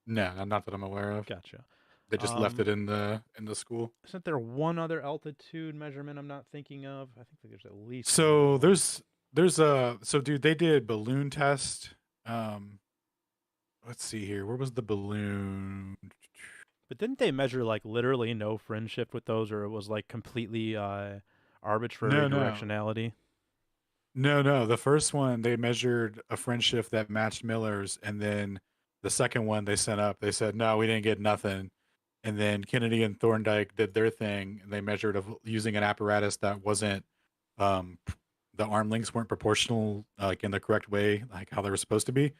No, not that I'm aware of. Gotcha. They just left it in the school. Isn't there one other altitude measurement I'm not thinking of? I think there's at least So one. there's a so dude, they did balloon test. Um, let's see here. Where was the balloon? But didn't they measure like literally no fringe shift with those, or it was like completely arbitrary No, no, directionality? no. The first one they measured a fringe shift that matched Miller's, and then the second one they sent up, they said no, we didn't get nothing. And then Kennedy and Thorndike did their thing, and they measured using an apparatus that wasn't um, the arm lengths weren't proportional like in the correct way, like how they were supposed to be,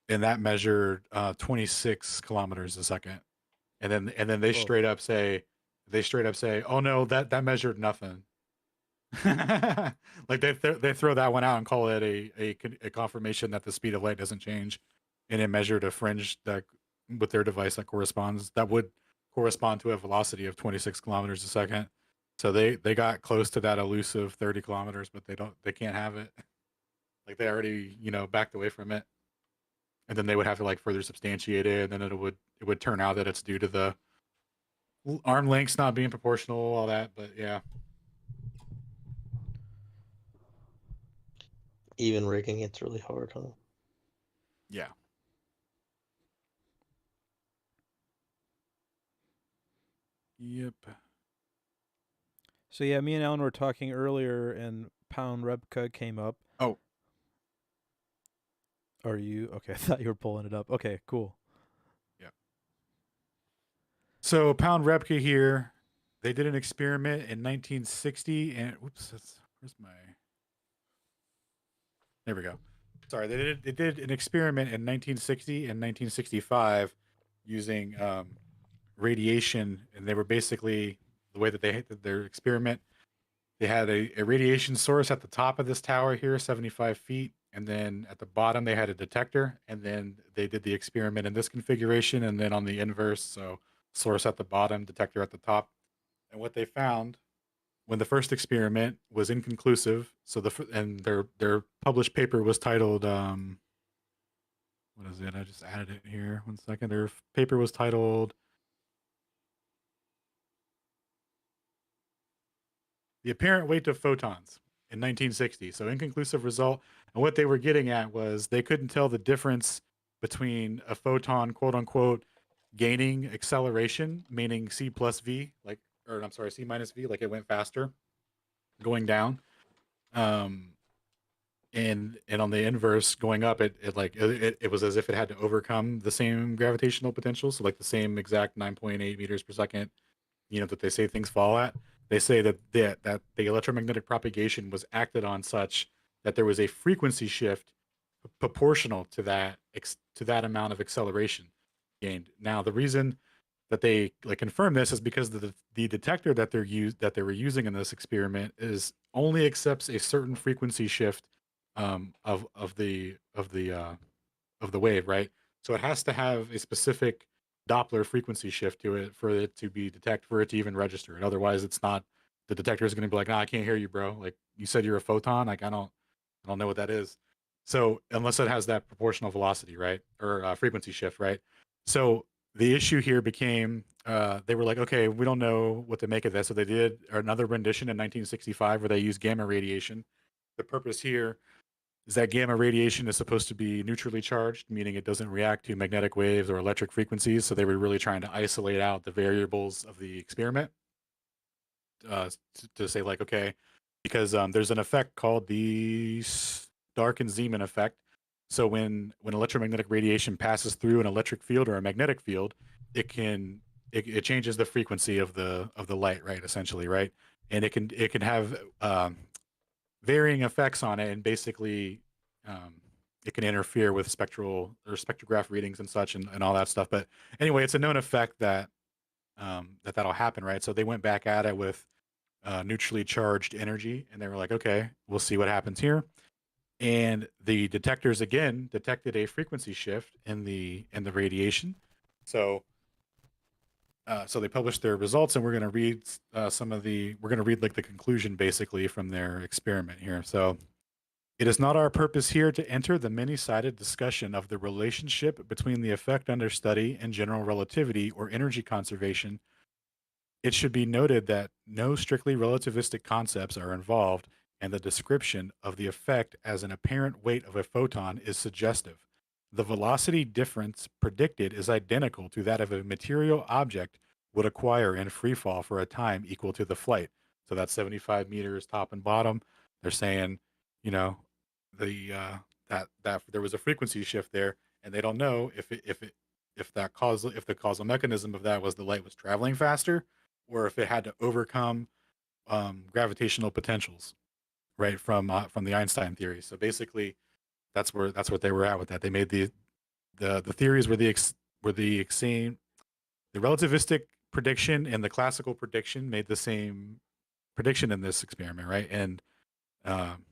and that measured 26 kilometers a second. And then Whoa. they straight up say, oh no, that measured nothing. Like they throw that one out and call it a confirmation that the speed of light doesn't change, and it measured a fringe that with their device that would correspond to a velocity of 26 kilometers a second. So they got close to that elusive 30 kilometers, but they can't have it. Like they already backed away from it, and then they would have to like further substantiate it, and then it would turn out that it's due to the arm lengths not being proportional, all that. But yeah. Even rigging it's really hard, huh? Yeah. Yep. So yeah, me and Alan were talking earlier, and Pound Rebka came up. Oh. Are you okay? I thought you were pulling it up. Okay, cool. Yeah. So Pound Repke here, they did an experiment in 1960, and where's my? There we go. Sorry, they did an experiment in 1960 and 1965 using radiation, and they were basically the way that they did their experiment. They had a radiation source at the top of this tower here, 75 feet, and then at the bottom they had a detector, and then they did the experiment in this configuration, and then on the inverse, so source at the bottom, detector at the top. And what they found when the first experiment was inconclusive, so and their published paper was titled what is it? I just added it here. 1 second. Their paper was titled "The Apparent Weight of Photons" in 1960. So inconclusive result. And what they were getting at was they couldn't tell the difference between a photon, quote unquote, gaining acceleration, meaning c plus v, like, or I'm sorry, c minus v, like it went faster, going down, um, and on the inverse going up, it was as if it had to overcome the same gravitational potential, so like the same exact 9.8 meters per second, that they say things fall at. They say that the electromagnetic propagation was acted on such that there was a frequency shift proportional to that amount of acceleration gained. Now, the reason that they like confirm this is because the detector that they were using in this experiment is only accepts a certain frequency shift of the wave, right? So it has to have a specific Doppler frequency shift to it for it to be for it to even register. And otherwise, it's not. The detector is going to be like, "Nah, I can't hear you, bro. Like you said, you're a photon. Like I don't know what that is." So unless it has that proportional velocity, right, or frequency shift, right? So the issue here became they were like, okay, we don't know what to make of this. So they did another rendition in 1965 where they used gamma radiation. The purpose here is that gamma radiation is supposed to be neutrally charged, meaning it doesn't react to magnetic waves or electric frequencies. So they were really trying to isolate out the variables of the experiment to say like, okay, because there's an effect called the Stark and Zeeman effect. So when electromagnetic radiation passes through an electric field or a magnetic field, it changes the frequency of the light, right? Essentially, right? And it can have varying effects on it, and basically um, it can interfere with spectral or spectrograph readings and such, and all that stuff. But anyway, it's a known effect that'll happen, right? So they went back at it with neutrally charged energy, and they were like, okay, we'll see what happens here. And the detectors again detected a frequency shift in the radiation. So so they published their results, and we're going to read we're going to read like the conclusion basically from their experiment here. So It is not our purpose here to enter the many-sided discussion of the relationship between the effect under study and general relativity or energy conservation. It should be noted that no strictly relativistic concepts are involved, and the description of the effect as an apparent weight of a photon is suggestive. The velocity difference predicted is identical to that of a material object would acquire in free fall for a time equal to the flight. So that's 75 meters top and bottom. They're saying, you know, that there was a frequency shift there, and they don't know if the causal mechanism of that was the light was traveling faster, or if it had to overcome gravitational potentials, right, from the Einstein theory. So basically, that's what they were at with that. They made the theories were the same. The relativistic prediction and the classical prediction made the same prediction in this experiment, right? Um,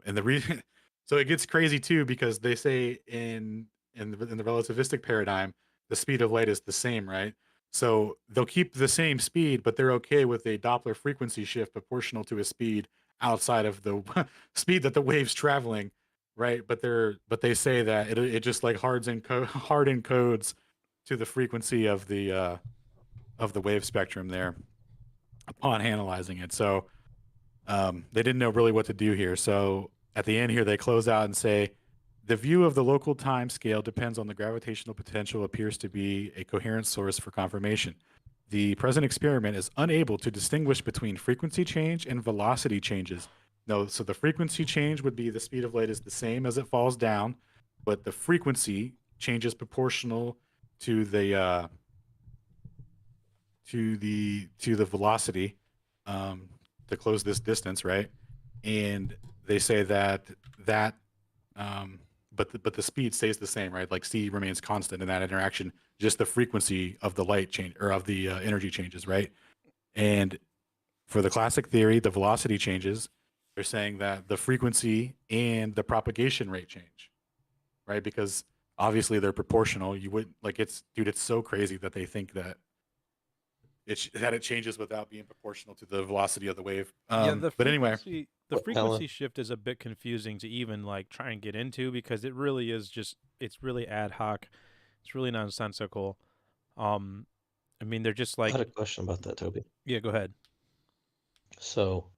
and the reason, so it gets crazy too, because they say in the relativistic paradigm, the speed of light is the same, right? So they'll keep the same speed, but they're okay with a Doppler frequency shift proportional to a speed outside of the speed that the wave's traveling, right? But they say that it just like hard encodes to the frequency of the wave spectrum there upon analyzing it. So they didn't know really what to do here. So at the end here, they close out and say, the view of the local time scale depends on the gravitational potential appears to be a coherent source for confirmation. The present experiment is unable to distinguish between frequency change and velocity changes. No, so the frequency change would be the speed of light is the same as it falls down, but the frequency changes proportional to the velocity, um, to close this distance, right? And they say that but the speed stays the same, right? Like c remains constant in that interaction, just the frequency of the light change or of the energy changes, right? And for the classic theory, the velocity changes. They're saying that the frequency and the propagation rate change, right? Because obviously they're proportional. You wouldn't like it's so crazy that they think that it changes without being proportional to the velocity of the wave. Yeah, the But anyway, frequency the Well, frequency Alan, shift is a bit confusing to even like try and get into because it really is just it's really ad hoc. It's really nonsensical. Um I mean they're just I like had a question about that, Toby. yeah, go ahead. So,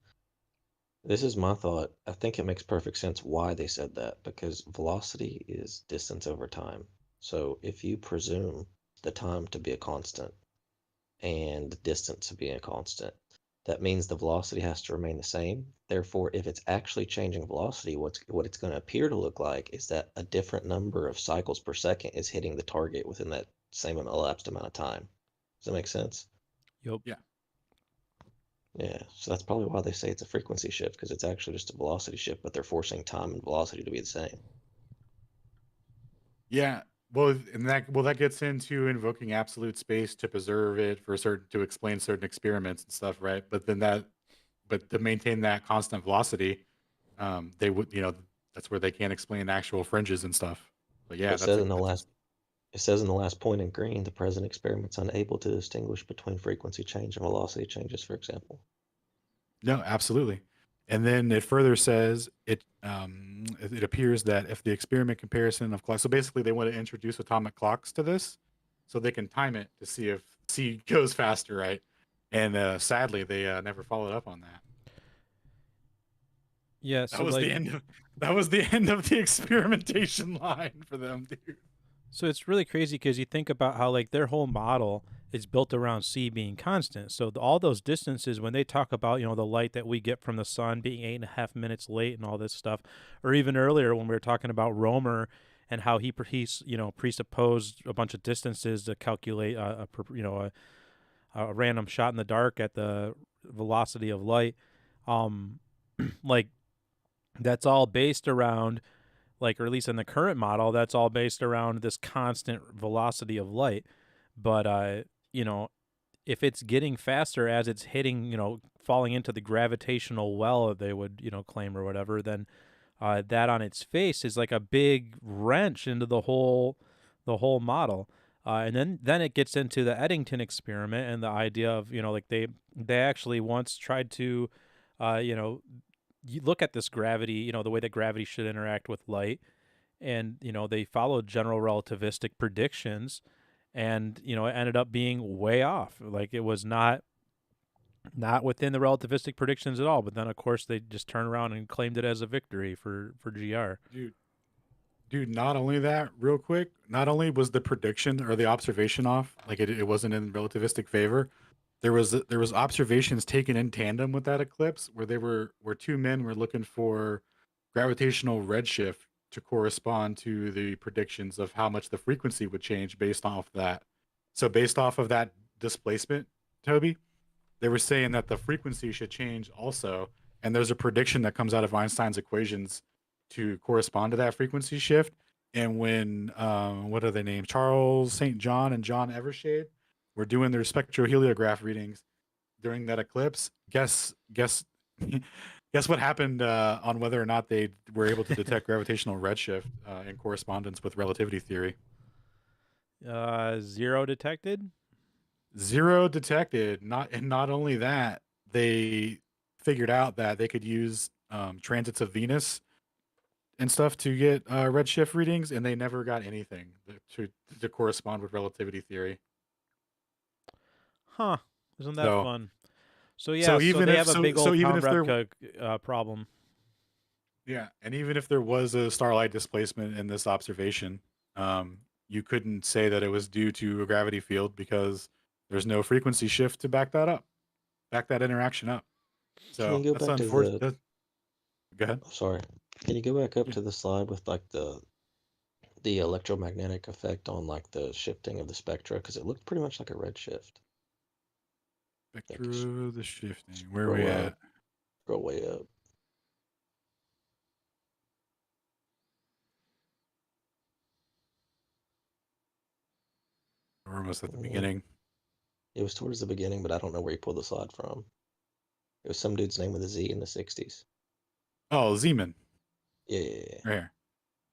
this is my thought. I think it makes perfect sense why they said that because velocity is distance over time. So, if you presume the time to be a constant and the distance to be a constant, that means the velocity has to remain the same. Therefore, if it's actually changing velocity, what it's going to appear to look like is that a different number of cycles per second is hitting the target within that same elapsed amount of time. Does that make sense? Yep. yeah. Yeah, so that's probably why they say it's a frequency shift because it's actually just a velocity shift, but they're forcing time and velocity to be the same. Yeah. Well, that gets into invoking absolute space to preserve it for certain to explain certain experiments and stuff, right? But to maintain that constant velocity, they would, that's where they can't explain actual fringes and stuff. But yeah, It says in the last it says in the last point in green, the present experiment's unable to distinguish between frequency change and velocity changes, for example. no, absolutely. And then it further says it appears that if the experiment comparison of clocks, so basically they want to introduce atomic clocks to this, so they can time it to see if C goes faster, right? And sadly, they never followed up on that. Yeah, That so was like the end. That was the end of the experimentation line for them, dude. so it's really crazy because you think about how like their whole model is built around c being constant. So all those distances when they talk about the light that we get from the sun being 8.5 minutes late and all this stuff, or even earlier when we were talking about Romer and how he's presupposed a bunch of distances to calculate a random shot in the dark at the velocity of light. Um, like that's all based around like, or at least in the current model, that's all based around this constant velocity of light. But you know, if it's getting faster as it's hitting, falling into the gravitational well, they would, claim or whatever, then that on its face is like a big wrench into the whole model. And then it gets into the Eddington experiment and the idea of like they actually once tried to, uh, you know, you look at this gravity, the way that gravity should interact with light, and they followed general relativistic predictions, and it ended up being way off. Like it was not within the relativistic predictions at all. But then, of course, they just turned around and claimed it as a victory for GR. Dude, dude, not only that, real quick, not only was the prediction or the observation off, like it wasn't in relativistic favor. There was observations taken in tandem with that eclipse where two men were looking for gravitational redshift to correspond to the predictions of how much the frequency would change based off that. So based off of that displacement, Toby, they were saying that the frequency should change also, and there's a prediction that comes out of Einstein's equations to correspond to that frequency shift. And when what are they named? Charles St. John and John Evershade were doing their spectroheliograph readings during that eclipse. Guess guess what happened on whether or not they were able to detect gravitational redshift in correspondence with relativity theory. Zero detected. Zero detected. Not only that, they figured out that they could use transits of Venus and stuff to get redshift readings, and they never got anything to correspond with relativity theory. Huh? Isn't that So fun? So yeah, so so even they if have a big so old even Tom if there Repka problem. yeah, and even if there was a starlight displacement in this observation, you couldn't say that it was due to a gravity field because there's no frequency shift to back that up, back that interaction up. Can you So go that's back to the? unfortunate. Go ahead. Oh, sorry. Can you go back up Yeah. to the slide with like the electromagnetic effect on like the shifting of the spectra? Because it looked pretty much like a red shift. Like Spectra, the shifting. Where are we scroll up, at? scroll way up. We're almost at the Mm, beginning. It was towards the beginning, but I don't know where you pulled the slide from. It was some dude's name with a Z in the 60s. Oh, Zeeman. Yeah, yeah, yeah. Right here.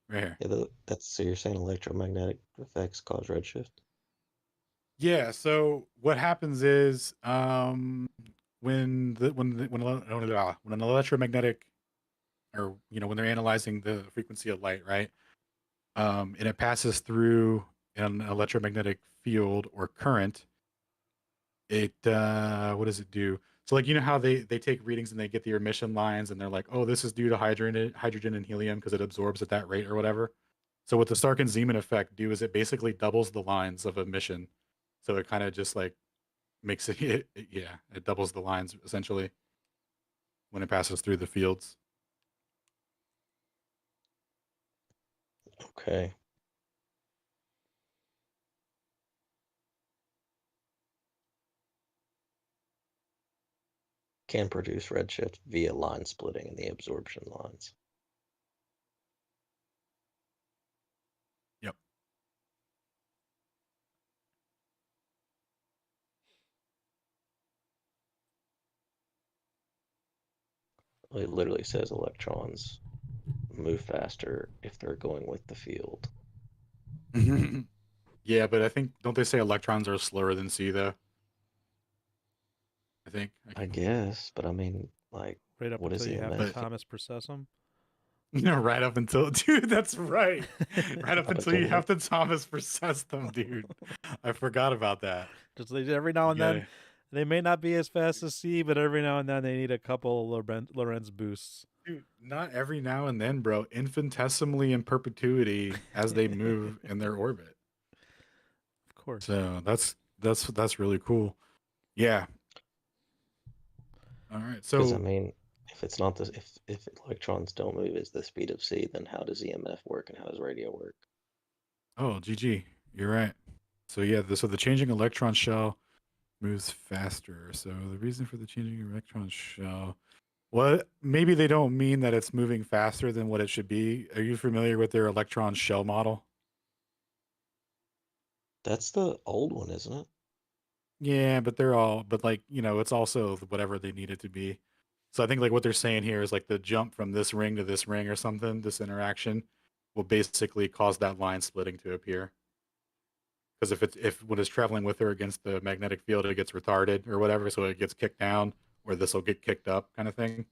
Right here. Yeah, that's so you're saying electromagnetic effects cause redshift? Yeah. So what happens is when an electromagnetic or when they're analyzing the frequency of light, right? And it passes through an electromagnetic field or current, it what does it do? So like how they take readings and they get the emission lines and they're like, oh, this is due to hydrogen and helium because it absorbs at that rate or whatever. So what the Stark and Zeeman effect do is it basically doubles the lines of emission. So it kind of just like makes it doubles the lines essentially when it passes through the fields. Okay. Can produce redshift via line splitting in the absorption lines. Yep. It literally says electrons move faster if they're going with the field. Yeah, but I think don't they say electrons are slower than C though? I think. I guess, but I mean, like, Right up what is until you have to EMF? But Thomas process them. right up until dude, that's right. Right up Up until you until have to Thomas process them, dude. I forgot about that. Just every now You and then, gotta they may not be as fast as C, but every now and then they need a couple Lorentz boosts. dude, not every now and then, bro. Infinitesimally in perpetuity as they move in their orbit. Of course. So that's really cool. Yeah. All right. because I So mean, if it's not this, if electrons don't move at the speed of C, then how does EMF work and how does radio work? GG. You're right. So yeah, so the changing electron shell moves faster. So the reason for the changing electron shell, well, maybe they don't mean that it's moving faster than what it should be. Are you familiar with their electron shell model? That's the old one, isn't it? Yeah, but like, it's also whatever they need it to be. So I think like what they're saying here is like the jump from this ring to this ring or something, this interaction will basically cause that line splitting to appear. Because if when it's traveling with her against the magnetic field, it gets retarded or whatever, so it gets kicked down, or this will get kicked up, kind of thing.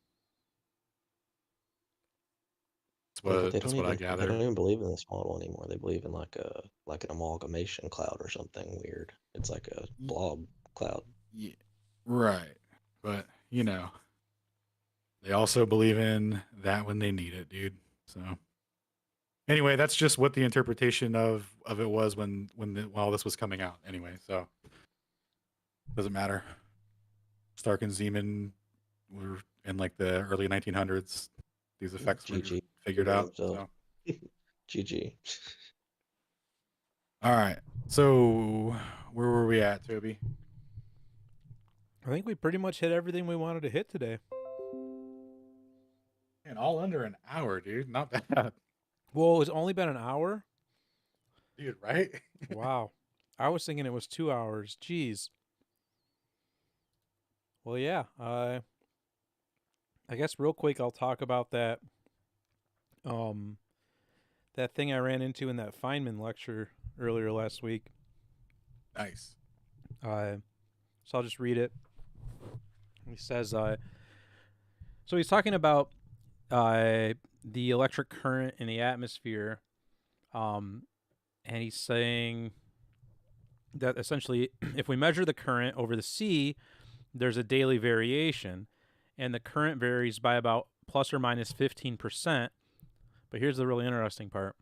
Yeah, but That's what I they gathered. don't even believe in this model anymore. They believe in like an amalgamation cloud or something weird. It's like a Y- blob cloud. Yeah, right. But they also believe in that when they need it, dude. So anyway, that's just what the interpretation of it was when all this was coming out. Anyway, so doesn't matter. Stark and Zeman were in like the early 1900s. These effects were GG. figured Proven out. himself. So GG. all right. So where were we at, Toby? I think we pretty much hit everything we wanted to hit today. And all under an hour, dude. Not bad, Well, it's only been an hour. dude. Right? Wow. I was thinking it was 2 hours. Jeez. Well, yeah. I guess real quick, I'll talk about um, that thing I ran into in that Feynman lecture earlier last week. Nice. So I'll just read it. He says, so he's talking about the electric current in the atmosphere, and he's saying that essentially, if we measure the current over the sea, there's a daily variation, and the current varies by about plus or minus 15%. But here's the really interesting part.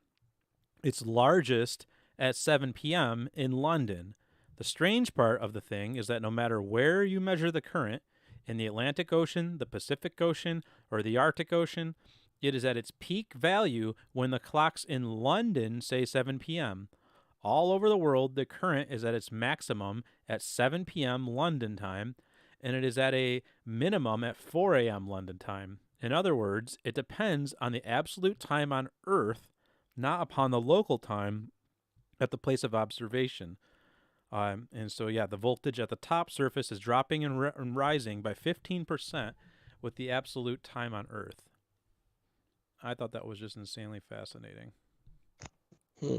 It's largest at 7 p.m. in London. The strange part of the thing is that no matter where you measure the current, in the Atlantic Ocean, the Pacific Ocean, or the Arctic Ocean, it is at its peak value when the clocks in London say 7 p.m. All over the world, the current is at its maximum at 7 p.m. London time, and it is at a minimum at 4 a.m. London time. In other words, it depends on the absolute time on Earth, not upon the local time at the place of observation. And so, yeah, the voltage at the top surface is dropping and rising by 15% with the absolute time on Earth. I thought that was just insanely fascinating. Hmm.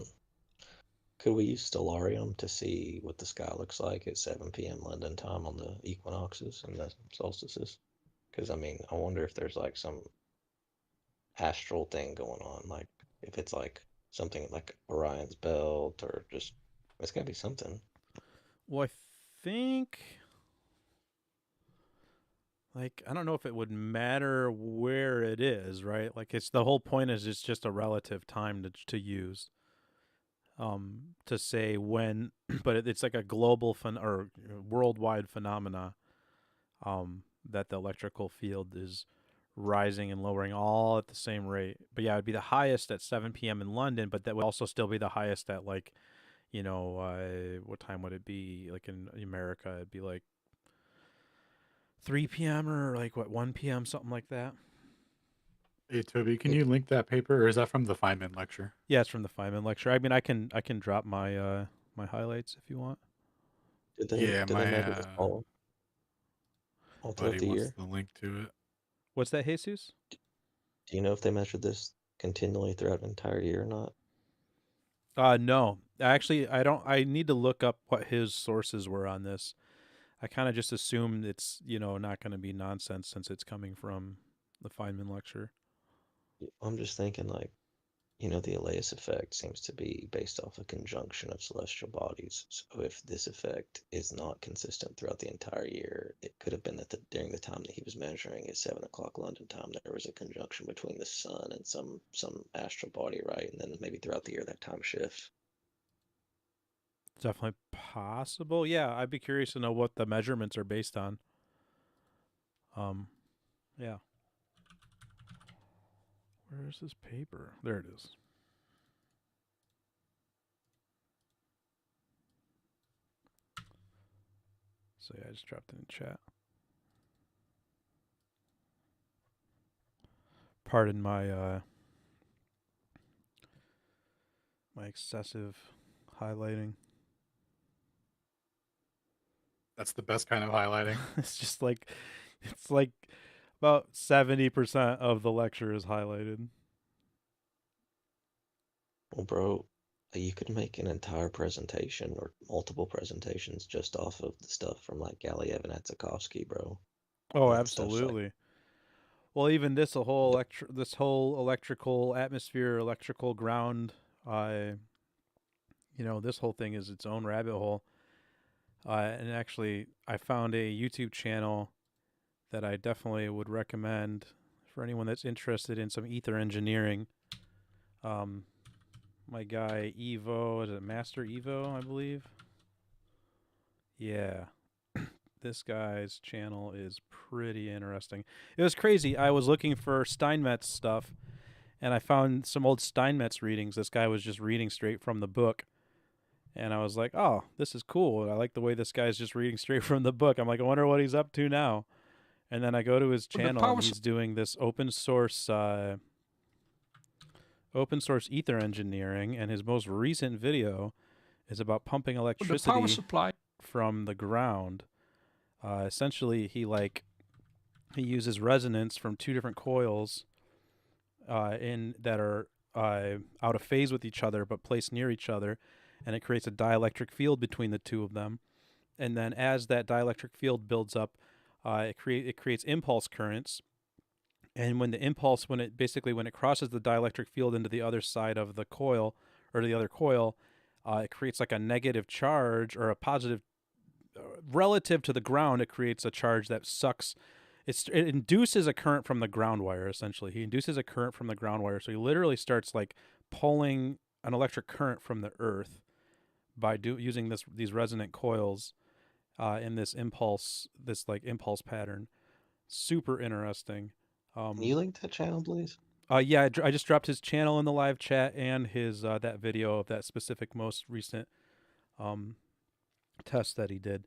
Could we use Stellarium to see what the sky looks like at 7 p.m. London time on the equinoxes and the solstices? Because, I mean, I wonder if there's like some astral thing going on. Like, if it's like something like Orion's belt or just, it's got to be something. Well, I think, like, I don't know if it would matter where it is, right? Like, it's the whole point is it's just a relative time to use. To say when, but it's like a global or worldwide phenomena, that the electrical field is rising and lowering all at the same rate. But yeah, it'd be the highest at 7 p.m. in London, but that would also still be the highest at like, what time would it be? Like in America, it'd be like 3 p.m. or like what 1 p.m. something like that. Hey, Toby, can you link that paper, or is that from the Feynman lecture? Yeah, it's from the Feynman lecture. I mean, I can drop my my highlights if you want. Yeah, Did they my measure this all throughout buddy the wants year? the link to it. What's that, Jesus? Do you know if they measured this continually throughout an entire year or not? No. Actually, I don't. I need to look up what his sources were on this. I kind of just assumed it's not going to be nonsense since it's coming from the Feynman lecture. I'm just thinking like, the Elias effect seems to be based off a conjunction of celestial bodies. So if this effect is not consistent throughout the entire year, it could have been that during the time that he was measuring at 7 o'clock London time, there was a conjunction between the sun and some astral body, right? And then maybe throughout the year that time shifts. Definitely possible. Yeah, I'd be curious to know what the measurements are based on. Um, yeah. Where is this paper? There it is. So yeah, I just dropped it in chat. Pardon my my excessive highlighting. That's the best kind of highlighting. It's like about 70% of the lecture is highlighted. Well, bro, you could make an entire presentation or multiple presentations just off of the stuff from like Galiev and Atsakovsky, bro. Oh, That stuff's like, absolutely. Well, even this whole electrical atmosphere, electrical ground, this whole thing is its own rabbit hole. And actually, I found a YouTube channel that I definitely would recommend for anyone that's interested in some ether engineering. My guy Evo, is it Master Evo, I believe? Yeah. This guy's channel is pretty interesting. It was crazy. I was looking for Steinmetz stuff, and I found some old Steinmetz readings. This guy was just reading straight from the book. And I was like, oh, this is cool. I like the way this guy's just reading straight from the book. I'm like, I wonder what he's up to now. And then I go to his channel, and he's doing this open source ether engineering. And his most recent video is about pumping electricity from the ground. Essentially, he uses resonance from two different coils that are out of phase with each other but placed near each other, and it creates a dielectric field between the two of them. And then as that dielectric field builds up, it creates impulse currents. And when it crosses the dielectric field into the other side of the coil, or the other coil, it creates like a negative charge or a positive relative to the ground. It creates a charge that sucks. It induces a current from the ground wire. Essentially, he induces a current from the ground wire. So he literally starts like pulling an electric current from the earth by using these resonant coils in this impulse pattern. Super interesting. Can you link that channel, please? Yeah, I just dropped his channel in the live chat and his that video of that specific most recent test that he did.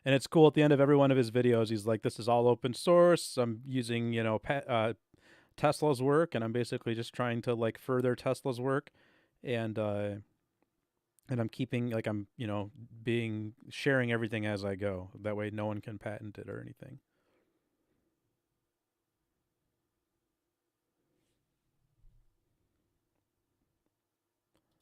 And it's cool. At the end of every one of his videos, he's like, "This is all open source. I'm using Tesla's work, and I'm basically just trying to like further Tesla's work, and I'm keeping sharing everything as I go. That way, no one can patent it or anything."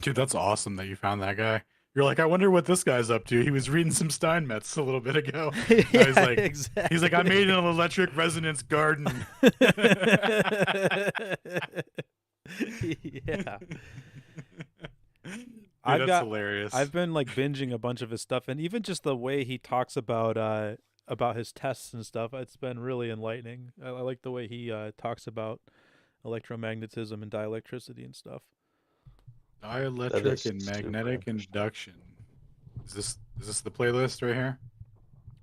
Dude, that's awesome that you found that guy. You're like, I wonder what this guy's up to. He was reading some Steinmetz a little bit ago. Yeah, he's like, exactly. He's like, I made an electric resonance garden. Yeah. Dude, that's hilarious. I've been like binging a bunch of his stuff, and even just the way he talks about his tests and stuff, it's been really enlightening. I like the way he talks about electromagnetism and dielectricity and stuff. Dielectric and magnetic induction. Is this the playlist right here?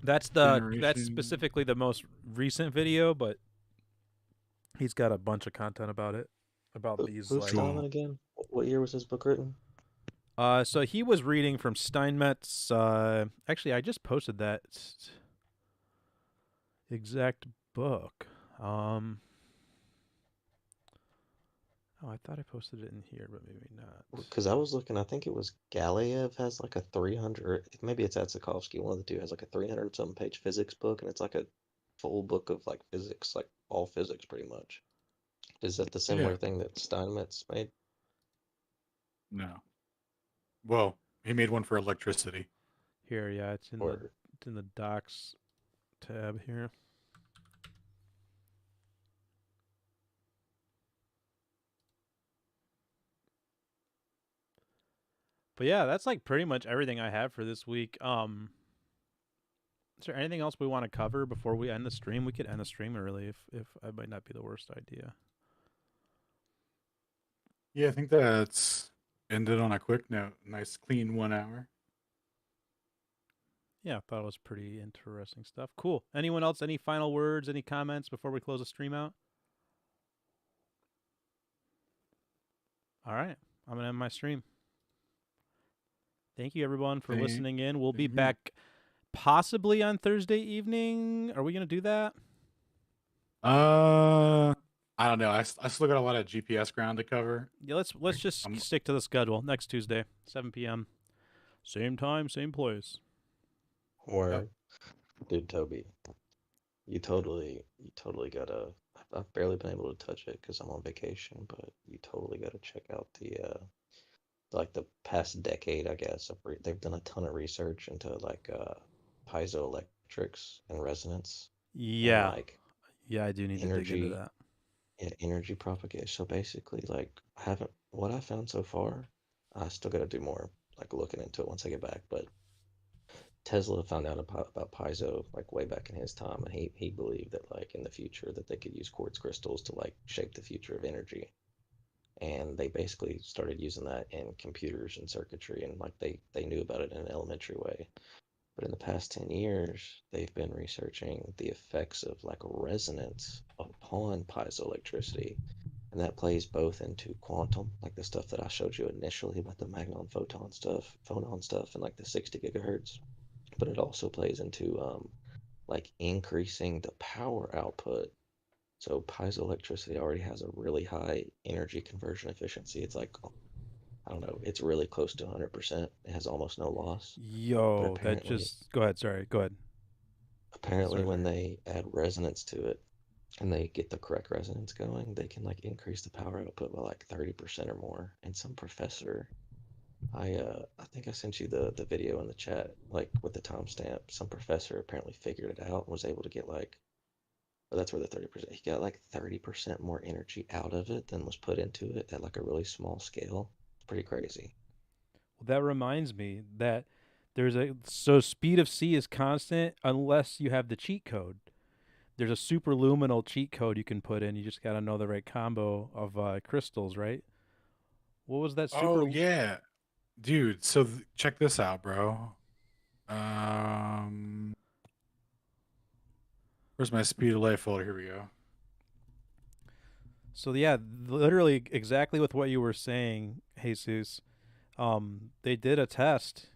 That's specifically the most recent video, but he's got a bunch of content about it. About these. Who's Steinmetz again? What year was his book written? So he was reading from Steinmetz. Actually, I just posted that exact book. Oh, I thought I posted it in here, but maybe not. Because I was looking, I think it was Galiev has like a 300, maybe it's Atsakovsky, one of the two has like a 300-something page physics book, and it's like a full book of like physics, like all physics pretty much. Is that the similar thing that Steinmetz made? No. Well, he made one for electricity. Here, yeah, it's in the docs tab here. But yeah, that's like pretty much everything I have for this week. Is there anything else we want to cover before we end the stream? We could end the stream early if it might not be the worst idea. Yeah, I think that's ended on a quick note. Nice, clean 1 hour. Yeah, I thought it was pretty interesting stuff. Cool. Anyone else? Any final words? Any comments before we close the stream out? All right. I'm going to end my stream. Thank you, everyone, for listening in. We'll be back possibly on Thursday evening. Are we going to do that? I don't know. I still got a lot of GPS ground to cover. Yeah, let's just stick to the schedule. Next Tuesday, 7 p.m. Same time, same place. Or, dude, Toby, you totally gotta. I've barely been able to touch it because I'm on vacation, but you totally gotta check out the the past decade, I guess. They've done a ton of research into like piezoelectrics and resonance. Yeah, and, like yeah, I do need to dig into that. Yeah, energy propagation. So basically, like, what I found so far, I still got to do more, like, looking into it once I get back. But Tesla found out about piezo like way back in his time, and he believed that like in the future that they could use quartz crystals to like shape the future of energy. And they basically started using that in computers and circuitry, and like they knew about it in an elementary way. But in the past 10 years, they've been researching the effects of like resonance upon piezoelectricity. And that plays both into quantum, like the stuff that I showed you initially about the magnon phonon stuff, and like the 60 gigahertz. But it also plays into like increasing the power output. So piezoelectricity already has a really high energy conversion efficiency. It's like, I don't know, it's really close to 100%. It has almost no loss. But Yo, that apparently, just. Go ahead. Sorry. Go ahead. apparently Sorry when there. they add resonance to it and they get the correct resonance going, they can like increase the power output by like 30% or more. And some professor, I think I sent you the video in the chat, like with the timestamp. Some professor apparently figured it out and was able to get like, but that's where the 30%, he got like 30% more energy out of it than was put into it at like a really small scale. It's pretty crazy. Well, that reminds me that there's a so speed of C is constant unless you have the cheat code. There's a superluminal cheat code you can put in. You just got to know the right combo of crystals, right? What was that Oh super? yeah, dude. So check this out, bro. Where's my speed of light folder? Here we go. So yeah, literally exactly with what you were saying, Jesus. They did a test.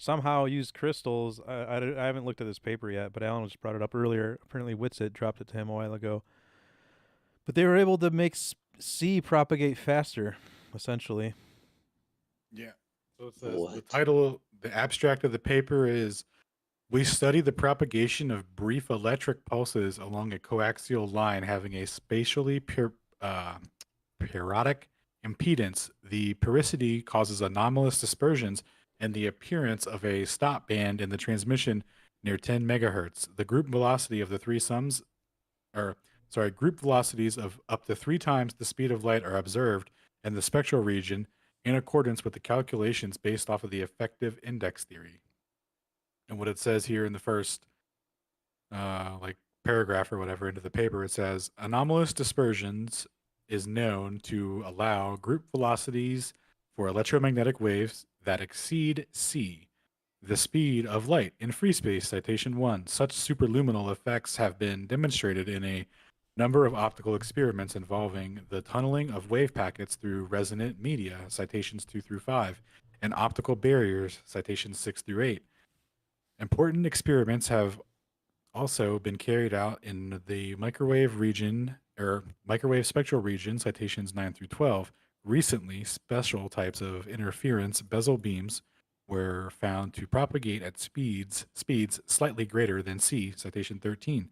Somehow used crystals. I haven't looked at this paper yet, but Alan just brought it up earlier. Apparently, Witsit dropped it to him a while ago. But they were able to make C propagate faster, essentially. Yeah. So it says the What? title, the abstract of the paper is we study the propagation of brief electric pulses along a coaxial line having a spatially periodic impedance. The pericity causes anomalous dispersions and the appearance of a stop band in the transmission near 10 megahertz. The group velocity of the three sums, or sorry, group velocities of up to 3 times the speed of light are observed in the spectral region in accordance with the calculations based off of the effective index theory. And what it says here in the first like paragraph or whatever into the paper, it says anomalous dispersions is known to allow group velocities for electromagnetic waves that exceed c, the speed of light in free space. Citation 1. Such superluminal effects have been demonstrated in a number of optical experiments involving the tunneling of wave packets through resonant media. Citations 2 through 5. And optical barriers. Citations 6 through 8. Important experiments have also been carried out in the microwave region or microwave spectral region, citations 9 through 12. Recently, special types of interference bezel beams were found to propagate at speeds slightly greater than C, citation 13.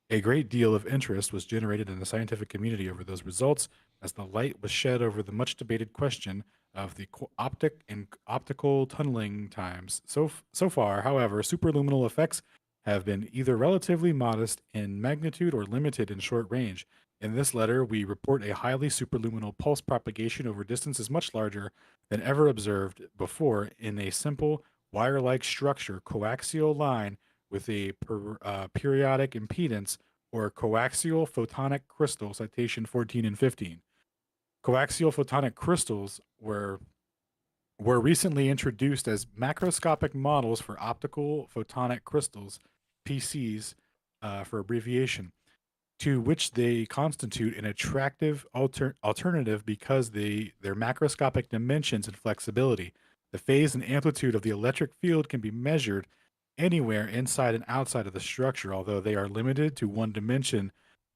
A great deal of interest was generated in the scientific community over those results as the light was shed over the much debated question of the optical tunneling times. So far, however, superluminal effects have been either relatively modest in magnitude or limited in short range. In this letter, we report a highly superluminal pulse propagation over distances much larger than ever observed before in a simple wire like structure, coaxial line with a periodic impedance or coaxial photonic crystal, citation 14 and 15. Coaxial photonic crystals were recently introduced as macroscopic models for optical photonic crystals, PCs for abbreviation, to which they constitute an attractive alternative because their macroscopic dimensions and flexibility. The phase and amplitude of the electric field can be measured anywhere inside and outside of the structure, although they are limited to one dimension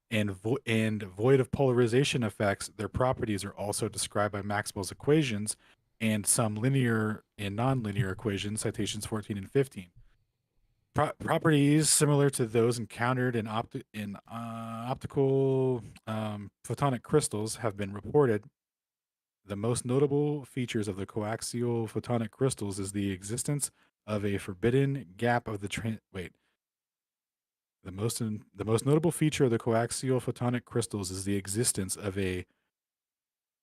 and void of polarization effects. Their properties are also described by Maxwell's equations and some linear and nonlinear equations, citations 14 and 15. Properties similar to those encountered in optical photonic crystals have been reported. The most notable features of the coaxial photonic crystals is the existence of a forbidden gap of the The most notable feature of the coaxial photonic crystals is the existence of a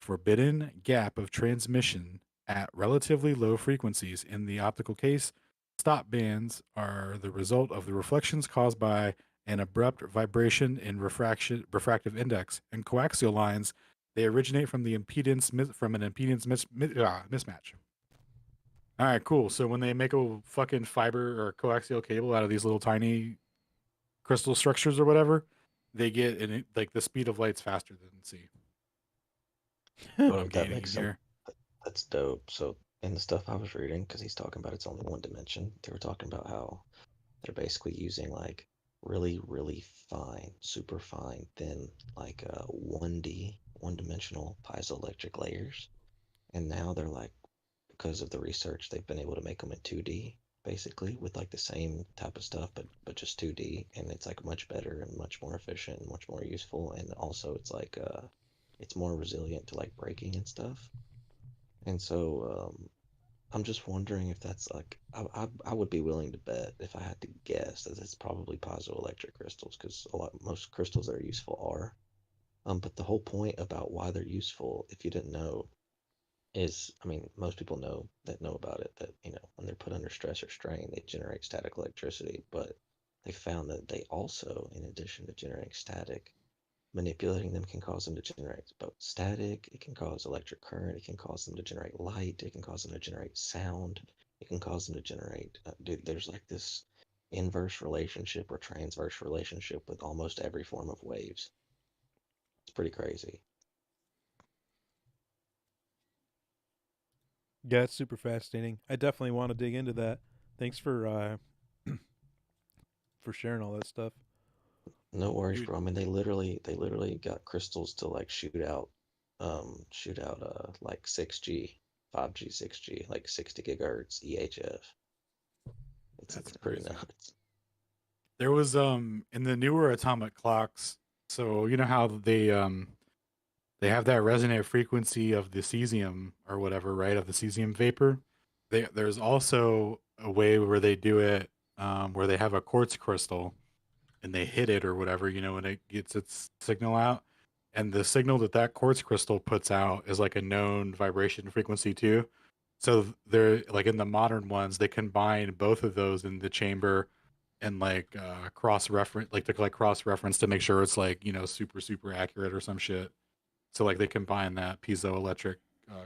forbidden gap of transmission at relatively low frequencies. In the optical case, stop bands are the result of the reflections caused by an abrupt vibration in refractive index. And coaxial lines, they originate from the impedance from an mismatch. All right, cool. So when they make a fucking fiber or coaxial cable out of these little tiny crystal structures or whatever, they get like the speed of light's faster than C. What I'm That gaining makes some. here. That's dope. So in the stuff I was reading, because he's talking about it's only one dimension, they were talking about how they're basically using like really, really fine, super fine, thin, like 1D, one-dimensional piezoelectric layers. And now they're like, because of the research, they've been able to make them in 2D, basically, with like the same type of stuff, but just 2D, and it's like much better and much more efficient and much more useful. And also, it's like it's more resilient to like breaking and stuff. And so I'm just wondering if that's like I would be willing to bet if I had to guess that it's probably piezoelectric crystals because most crystals that are useful are. But the whole point about why they're useful, if you didn't know, is I mean most people know about it that when they're put under stress or strain they generate static electricity, but they found that they also, in addition to generating static, manipulating them can cause them to generate both static, it can cause electric current, it can cause them to generate light, it can cause them to generate sound, it can cause them to generate, dude, there's like this inverse relationship or transverse relationship with almost every form of waves. It's pretty crazy. Yeah, it's super fascinating. I definitely want to dig into that. Thanks for sharing all that stuff. No worries, Dude, bro. I mean, they literally got crystals to like shoot out like 6G, 5G, 6G, like 60 gigahertz EHF. that's It's pretty crazy. nuts. There was in the newer atomic clocks, so you know how they have that resonant frequency of the cesium or whatever, right? Of the cesium vapor. There's also a way where they do it where they have a quartz crystal and they hit it or whatever, when it gets its signal out. And the signal that that quartz crystal puts out is like a known vibration frequency too. So they're like in the modern ones, they combine both of those in the chamber and like cross reference, like to like cross reference to make sure it's like, super, super accurate or some shit. So like they combine that piezoelectric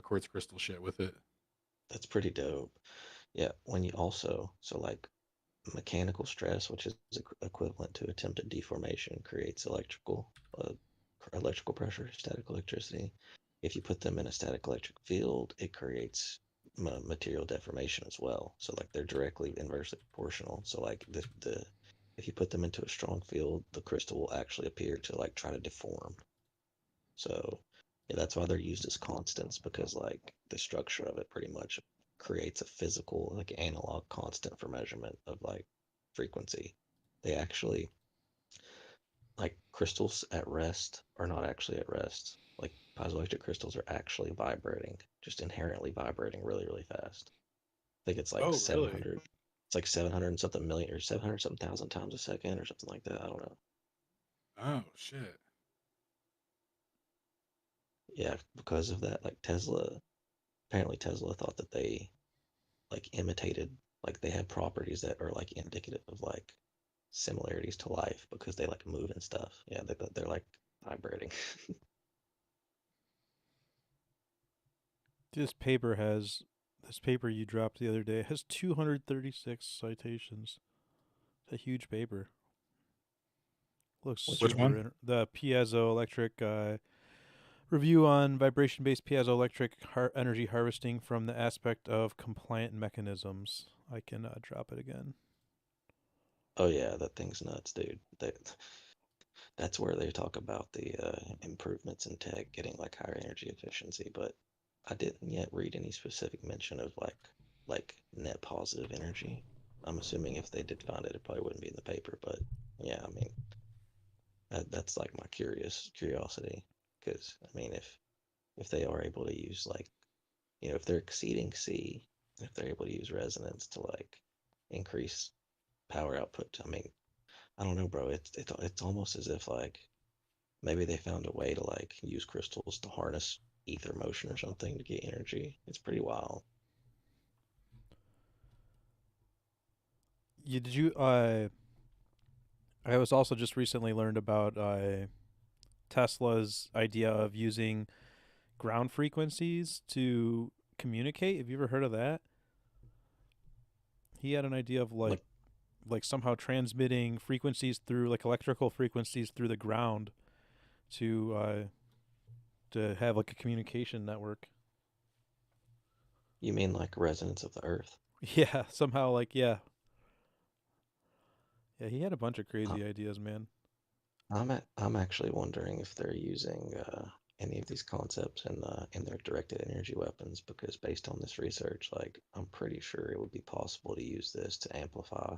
quartz crystal shit with it. That's pretty dope. Yeah, when you also, so like mechanical stress, which is equivalent to attempted deformation, creates electrical pressure, static electricity. If you put them in a static electric field, it creates material deformation as well. So like they're directly inversely proportional. So like the if you put them into a strong field, the crystal will actually appear to like try to deform. So yeah, that's why they're used as constants because like the structure of it pretty much creates a physical like analog constant for measurement of like frequency. They actually like crystals at rest are not actually at rest. Like piezoelectric crystals are actually vibrating, just inherently vibrating really, really fast. I think it's like Oh, really? 700, it's like 700 and something million or 700 something thousand times a second or something like that. I don't know. Oh, shit. Yeah, because of that, like apparently Tesla thought that they like imitated, like they had properties that are like indicative of like similarities to life because they like move and stuff. Yeah, they're like vibrating. This paper has this paper you dropped the other day has 236 citations. It's a huge paper. Looks Which Which one? super. one? The piezoelectric review on vibration-based piezoelectric energy harvesting from the aspect of compliant mechanisms. I can drop it again. Oh yeah, that thing's nuts, dude. That's where they talk about the improvements in tech getting like higher energy efficiency, but I didn't yet read any specific mention of like net positive energy. I'm assuming if they did find it, it probably wouldn't be in the paper, but yeah, I mean that's like my curiosity because I mean if they are able to use like if they're exceeding C, if they're able to use resonance to like increase power output, I mean I don't know, bro. It's almost as if like maybe they found a way to like use crystals to harness ether motion or something to get energy. It's pretty wild. Did you? I was also just recently learned about Tesla's idea of using ground frequencies to communicate. Have you ever heard of that? He had an idea of Like like somehow transmitting frequencies through like electrical frequencies through the ground to have like a communication network. you mean like resonance of the earth? Yeah, somehow like yeah, he had a bunch of Uh, crazy ideas, man. I'm actually wondering if they're using any of these concepts in their directed energy weapons because based on this research, like I'm pretty sure it would be possible to use this to amplify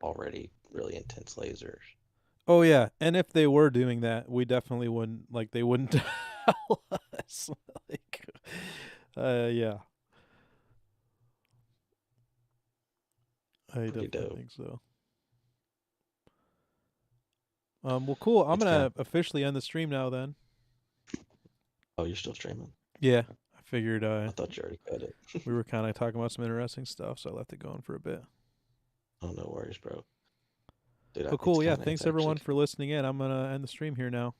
already really intense lasers. Oh yeah, and if they were doing that, we definitely wouldn't like they wouldn't tell us. Like, yeah, I Pretty definitely dope. think so. Well, cool. I'm It's kind of, gonna officially end the stream now. Then. oh, you're still streaming? Yeah, I figured I thought you already cut it. we were kind of talking about some interesting stuff, so I left it going for a bit. Oh, no worries, bro. Dude, But it's cool, yeah. it's Thanks actually everyone for listening in. I'm gonna end the stream here now.